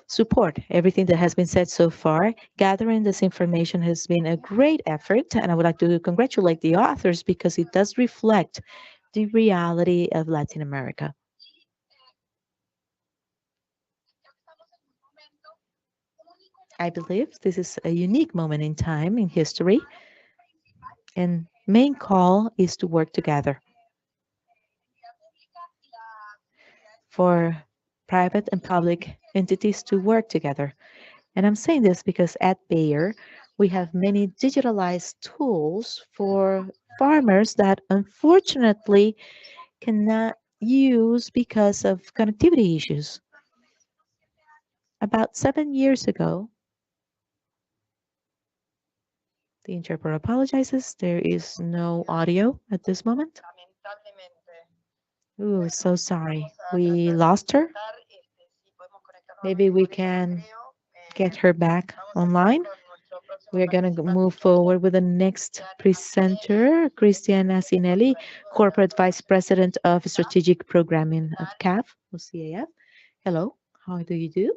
support everything that has been said so far. Gathering this information has been a great effort, and I would like to congratulate the authors because it does reflect the reality of Latin America. I believe this is a unique moment in time in history, and main call is to work together for private and public entities to work together. And I'm saying this because at Bayer, we have many digitalized tools for farmers that unfortunately cannot use because of connectivity issues. About 7 years ago, the interpreter apologizes. There is no audio at this moment. Ooh, so sorry. We lost her. Maybe we can get her back online. We're going to move forward with the next presenter, Christiana Sinelli, Corporate Vice President of Strategic Programming of CAF, or CAF. Hello, how do you do?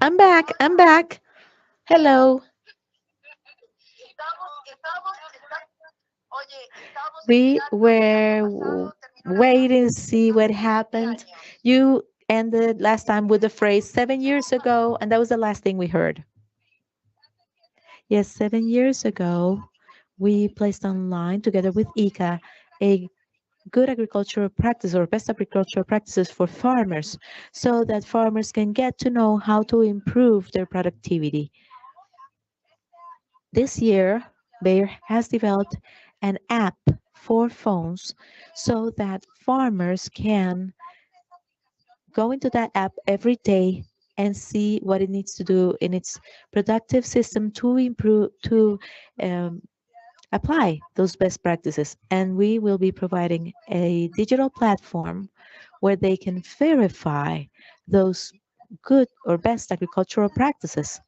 I'm back. I'm back. Hello. We were waiting to see what happened. You ended last time with the phrase 7 years ago, and that was the last thing we heard. Yes, 7 years ago, we placed online together with ICA a good agricultural practice or best agricultural practices for farmers so that farmers can get to know how to improve their productivity. This year, Bayer has developed an app for phones so that farmers can go into that app every day and see what it needs to do in its productive system to improve, to um, apply those best practices. And we will be providing a digital platform where they can verify those good or best agricultural practices.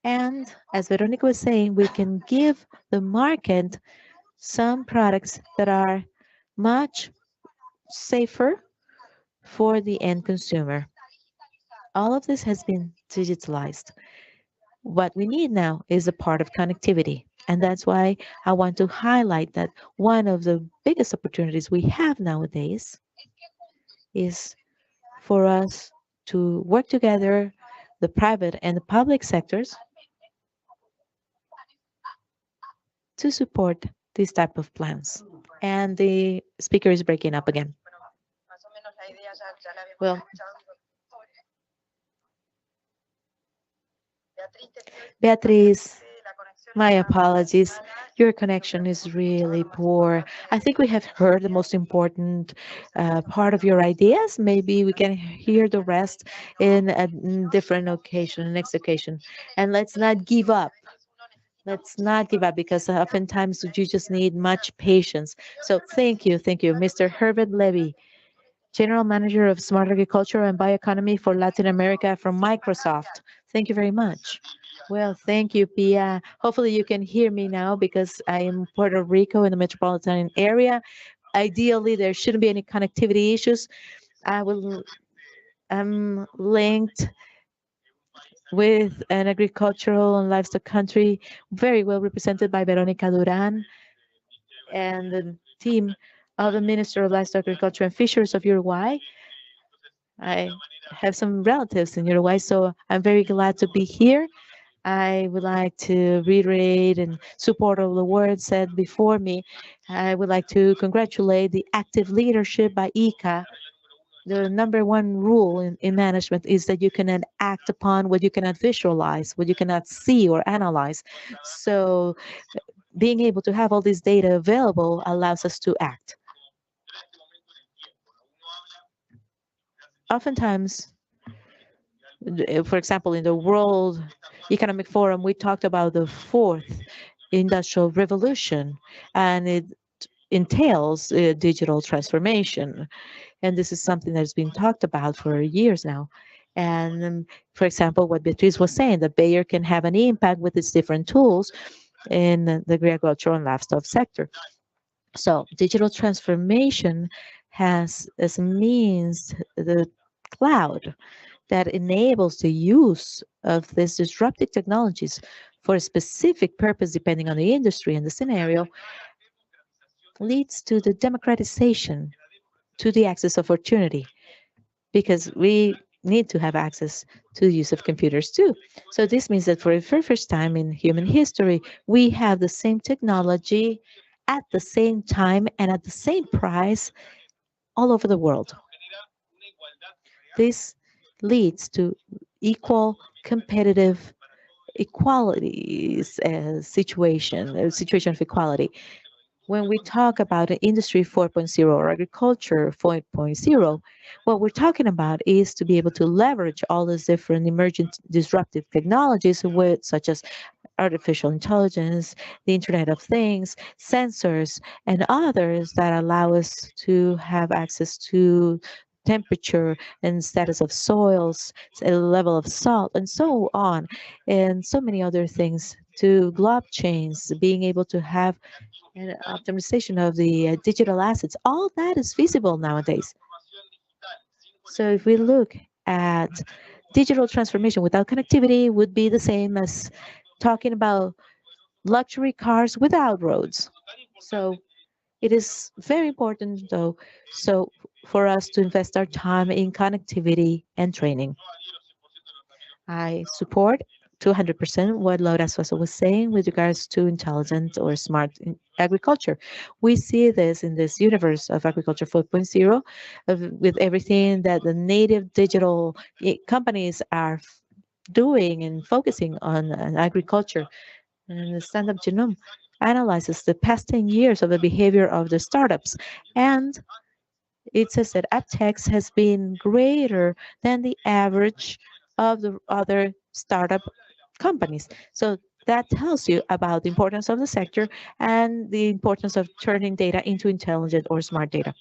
And as Veronica was saying, we can give the market some products that are much safer for the end consumer. All of this has been digitalized. What we need now is a part of connectivity. And that's why I want to highlight that one of the biggest opportunities we have nowadays is for us to work together, the private and the public sectors, to support these type of plans. And the speaker is breaking up again. Well, Beatriz, my apologies. Your connection is really poor. I think we have heard the most important part of your ideas. Maybe we can hear the rest in a different occasion, next occasion. And let's not give up. Let's not give up because oftentimes you just need much patience. So thank you, Mr. Herbert Levy, General Manager of Smart Agriculture and Bioeconomy for Latin America from Microsoft. Thank you very much. Well, thank you, Pia. Hopefully you can hear me now because I am in Puerto Rico in the metropolitan area. Ideally, there shouldn't be any connectivity issues. I'm linked with an agricultural and livestock country very well represented by Veronica Duran and the team of the Minister of Livestock, Agriculture and Fisheries of Uruguay. I have some relatives in Uruguay, so I'm very glad to be here. I would like to reiterate and support all the words said before me. I would like to congratulate the active leadership by ICA. The number one rule in management is that you cannot act upon what you cannot visualize, what you cannot see or analyze. So being able to have all this data available allows us to act. Oftentimes, for example, in the World Economic Forum, we talked about the fourth industrial revolution, and it entails digital transformation. And this is something that's been talked about for years now. And for example, what Beatriz was saying, that Bayer can have an impact with its different tools in the agricultural and livestock sector. So digital transformation has as a means the cloud that enables the use of these disruptive technologies for a specific purpose, depending on the industry and the scenario, leads to the democratization to the access opportunity, because we need to have access to the use of computers too. So this means that for the very first time in human history, we have the same technology at the same time and at the same price all over the world. This leads to equal competitive equalities situation, a situation of equality. When we talk about Industry 4.0 or Agriculture 4.0, what we're talking about is to be able to leverage all these different emergent disruptive technologies, such as artificial intelligence, the Internet of Things, sensors, and others that allow us to have access to temperature and status of soils, level of salt, and so on, and so many other things, to blockchains, being able to have an optimization of the digital assets. All that is feasible nowadays. So if we look at digital transformation without connectivity, would be the same as talking about luxury cars without roads. So it is very important, though, so for us to invest our time in connectivity and training. I support 200% what Laura Sosa was saying with regards to intelligent or smart agriculture. We see this in this universe of Agriculture 4.0, with everything that the native digital companies are doing and focusing on agriculture. And the Stand-up Genome analyzes the past 10 years of the behavior of the startups, and it says that uptakes has been greater than the average of the other startup companies. So that tells you about the importance of the sector and the importance of turning data into intelligent or smart data.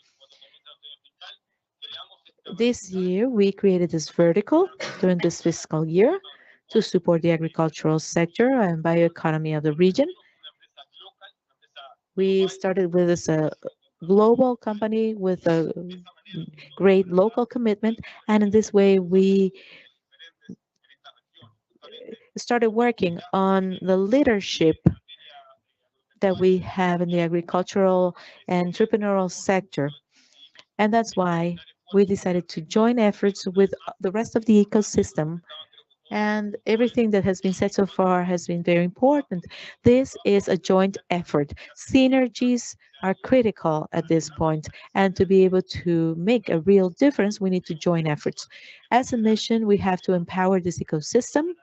This year, we created this vertical during this fiscal year to support the agricultural sector and bioeconomy of the region. We started with this global company with a great local commitment, and in this way, we started working on the leadership that we have in the agricultural and entrepreneurial sector. And that's why we decided to join efforts with the rest of the ecosystem. And everything that has been said so far has been very important. This is a joint effort. Synergies are critical at this point, and to be able to make a real difference, we need to join efforts. As a mission, we have to empower this ecosystem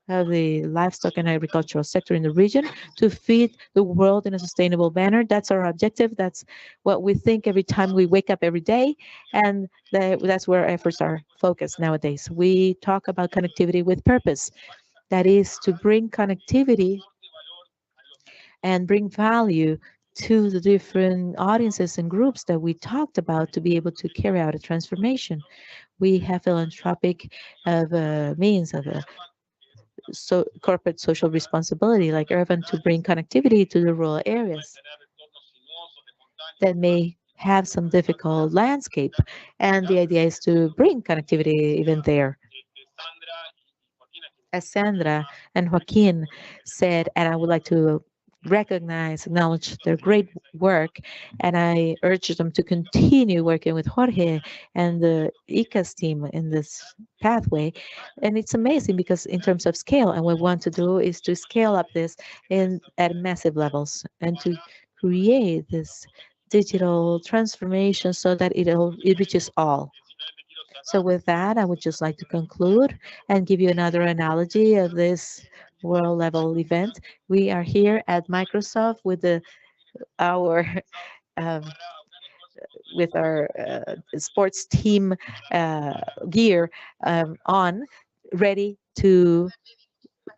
of the livestock and agricultural sector in the region to feed the world in a sustainable manner. That's our objective. That's what we think every time we wake up every day. And that's where our efforts are focused nowadays. We talk about connectivity with purpose. That is to bring connectivity and bring value to the different audiences and groups that we talked about to be able to carry out a transformation. We have philanthropic means of corporate social responsibility, like urban, to bring connectivity to the rural areas that may have some difficult landscape. And the idea is to bring connectivity even there. As Sandra and Joaquin said, and I would like to recognize, acknowledge their great work, and I urge them to continue working with Jorge and the ICAS team in this pathway. And it's amazing because in terms of scale, and what we want to do is to scale up this at massive levels and to create this digital transformation so that it reaches all. So with that, I would just like to conclude and give you another analogy of this world level event. We are here at Microsoft with our um, our sports team gear on, ready to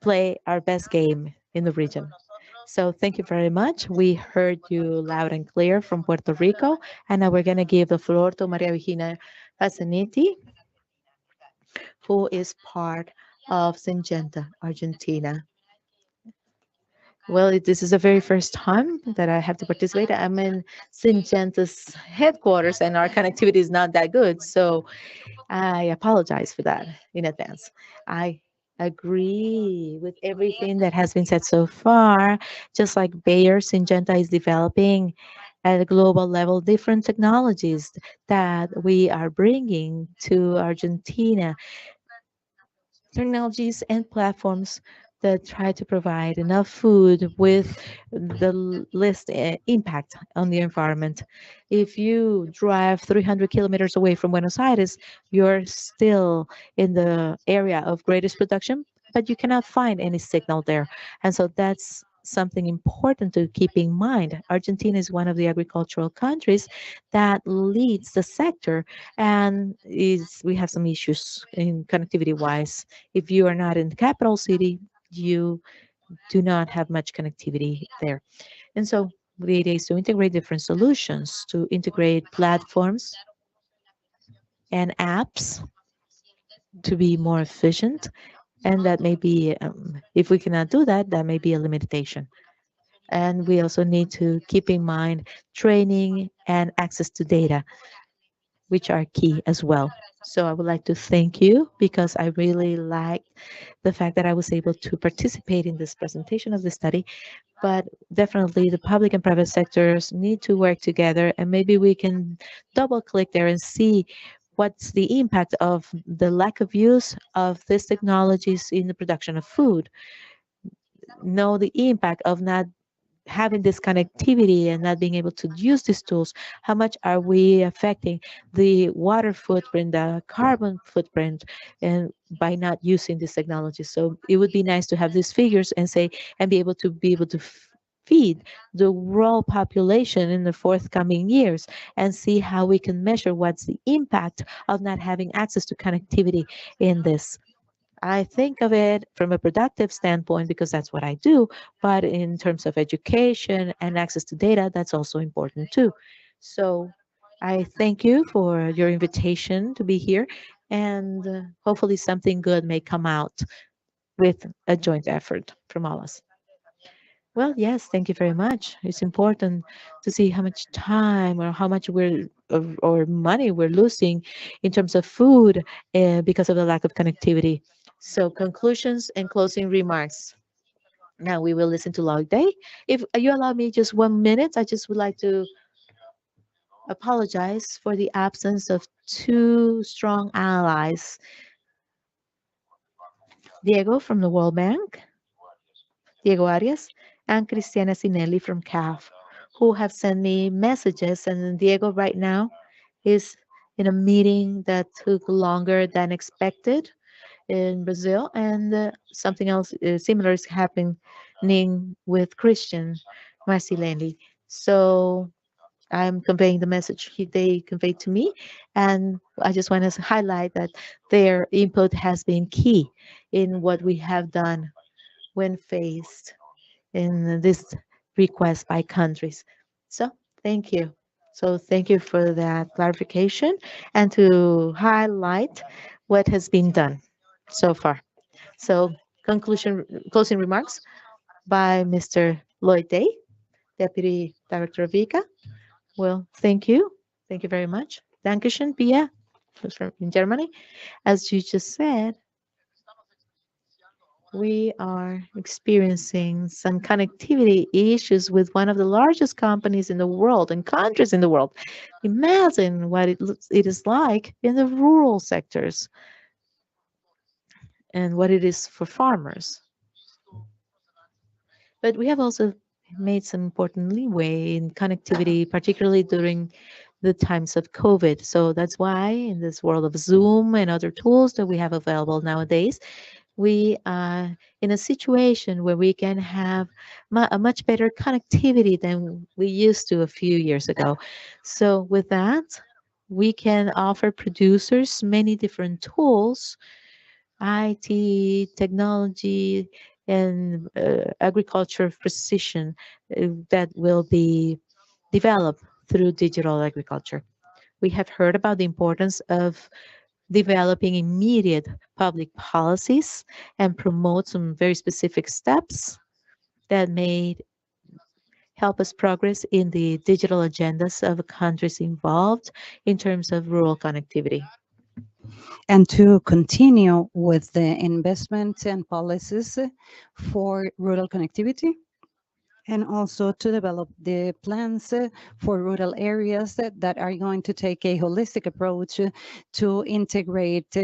play our best game in the region. So thank you very much. We heard you loud and clear from Puerto Rico, and now we're going to give the floor to Maria Virginia Pasaniti, who is part of Syngenta, Argentina. Well, this is the very first time that I have to participate. I'm in Syngenta's headquarters, and our connectivity is not that good. So I apologize for that in advance. I agree with everything that has been said so far. Just like Bayer, Syngenta is developing at a global level different technologies that we are bringing to Argentina, technologies and platforms that try to provide enough food with the least impact on the environment. If you drive 300 kilometers away from Buenos Aires, you're still in the area of greatest production, but you cannot find any signal there. And so that's something important to keep in mind. Argentina is one of the agricultural countries that leads the sector, and is we have some issues in connectivity wise. If you are not in the capital city, you do not have much connectivity there. And so the idea is to integrate different solutions, to integrate platforms and apps to be more efficient. And that may be, if we cannot do that, that may be a limitation. And we also need to keep in mind training and access to data, which are key as well. So I would like to thank you because I really like the fact that I was able to participate in this presentation of the study. But definitely the public and private sectors need to work together, and maybe we can double click there and see what's the impact of the lack of use of these technologies in the production of food, know the impact of not having this connectivity and not being able to use these tools. How much are we affecting the water footprint, the carbon footprint, and by not using this technology? So it would be nice to have these figures and say, and be able to feed the world population in the forthcoming years, and see how we can measure what's the impact of not having access to connectivity in this. I think of it from a productive standpoint because that's what I do, but in terms of education and access to data, that's also important too. So I thank you for your invitation to be here, and hopefully something good may come out with a joint effort from all us. Well, yes, thank you very much. It's important to see how much time or how much or money we're losing in terms of food because of the lack of connectivity. So, conclusions and closing remarks. Now we will listen to Log Day. If you allow me just 1 minute, I just would like to apologize for the absence of two strong allies, Diego from the World Bank, Diego Arias, and Cristiana Sinelli from CAF, who have sent me messages. And Diego right now is in a meeting that took longer than expected in Brazil, and something else similar is happening with Christian Marcinelli. So I'm conveying the message they conveyed to me, and I just want to highlight that their input has been key in what we have done when faced in this request by countries. So thank you. So thank you for that clarification and to highlight what has been done so far. So conclusion, closing remarks by Mr. Lloyd Day, Deputy Director of ICA. Well, thank you. Thank you very much. Dankeschön, Pia, who's from in Germany. As you just said, we are experiencing some connectivity issues with one of the largest companies in the world and countries in the world. Imagine what it is like in the rural sectors and what it is for farmers. But we have also made some important leeway in connectivity, particularly during the times of COVID. So that's why in this world of Zoom and other tools that we have available nowadays, we are in a situation where we can have a much better connectivity than we used to a few years ago. So with that, we can offer producers many different tools, IT, technology, and agriculture precision that will be developed through digital agriculture. We have heard about the importance of developing immediate public policies and promote some very specific steps that may help us progress in the digital agendas of countries involved in terms of rural connectivity. And to continue with the investment and policies for rural connectivity, and also to develop the plans for rural areas that are going to take a holistic approach to integrate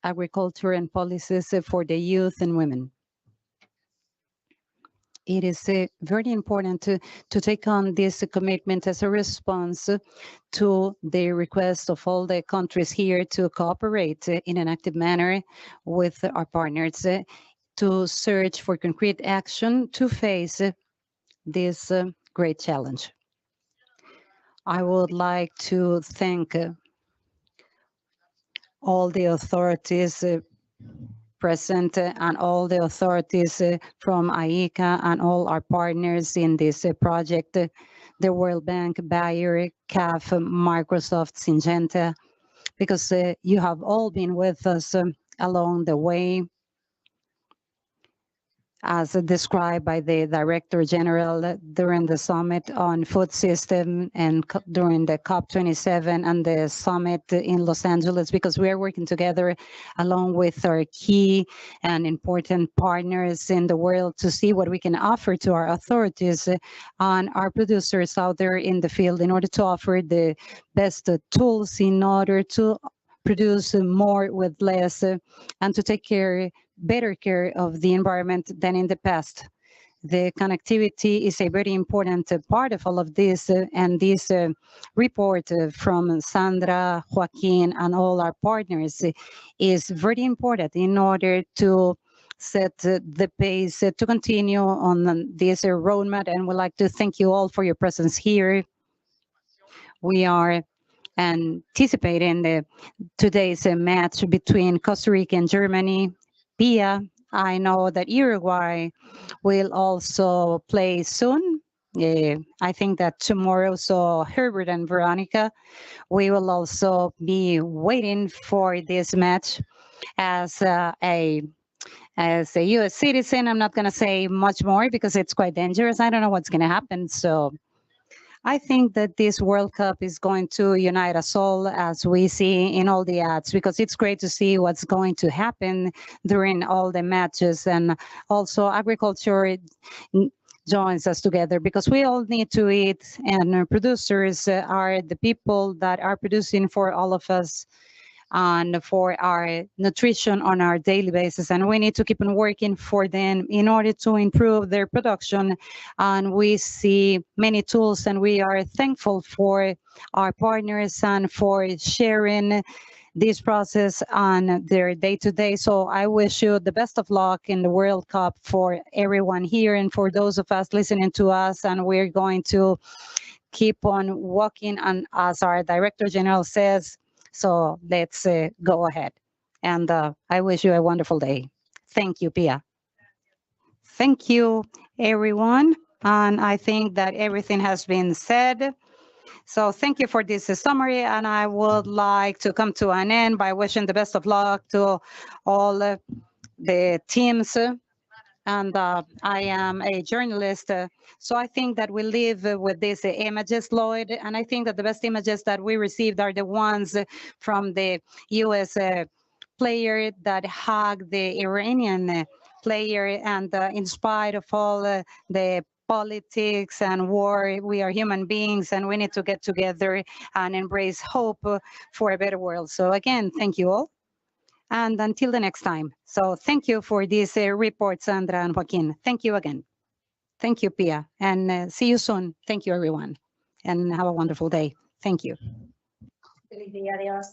agriculture and policies for the youth and women. It is very important to take on this commitment as a response to the request of all the countries here to cooperate in an active manner with our partners to search for concrete action to face this great challenge. I would like to thank all the authorities present and all the authorities from IICA and all our partners in this project, the World Bank, Bayer, CAF, Microsoft, Syngenta, because you have all been with us along the way, as described by the Director General during the summit on food system and during the COP27 and the summit in Los Angeles, because we are working together along with our key and important partners in the world to see what we can offer to our authorities and our producers out there in the field in order to offer the best tools in order to produce more with less and to take better care of the environment than in the past. The connectivity is a very important part of all of this, and this report from Sandra, Joaquin, and all our partners is very important in order to set the pace to continue on this roadmap. And we'd like to thank you all for your presence here. We are anticipating today's match between Costa Rica and Germany. Pia, I know that Uruguay will also play soon. I think that tomorrow, so Herbert and Veronica, we will also be waiting for this match as a U.S. citizen. I'm not going to say much more because it's quite dangerous. I don't know what's going to happen. So I think that this World Cup is going to unite us all, as we see in all the ads, because it's great to see what's going to happen during all the matches. And also agriculture joins us together because we all need to eat, and producers are the people that are producing for all of us and for our nutrition on our daily basis. And we need to keep on working for them in order to improve their production. And we see many tools, and we are thankful for our partners and for sharing this process on their day-to-day. So I wish you the best of luck in the World Cup for everyone here and for those of us listening to us. And we're going to keep on walking, and as our Director General says, so let's go ahead. And I wish you a wonderful day. Thank you, Pia. Thank you, everyone. And I think that everything has been said. So thank you for this summary. And I would like to come to an end by wishing the best of luck to all the teams. And I am a journalist. So I think that we live with these images, Lloyd. And I think that the best images that we received are the ones from the U.S. Player that hugged the Iranian player. And in spite of all the politics and war, we are human beings, and we need to get together and embrace hope for a better world. So again, thank you all. And until the next time. So thank you for this report, Sandra and Joaquin. Thank you again. Thank you, Pia. And see you soon. Thank you, everyone. And have a wonderful day. Thank you. Feliz día, adiós.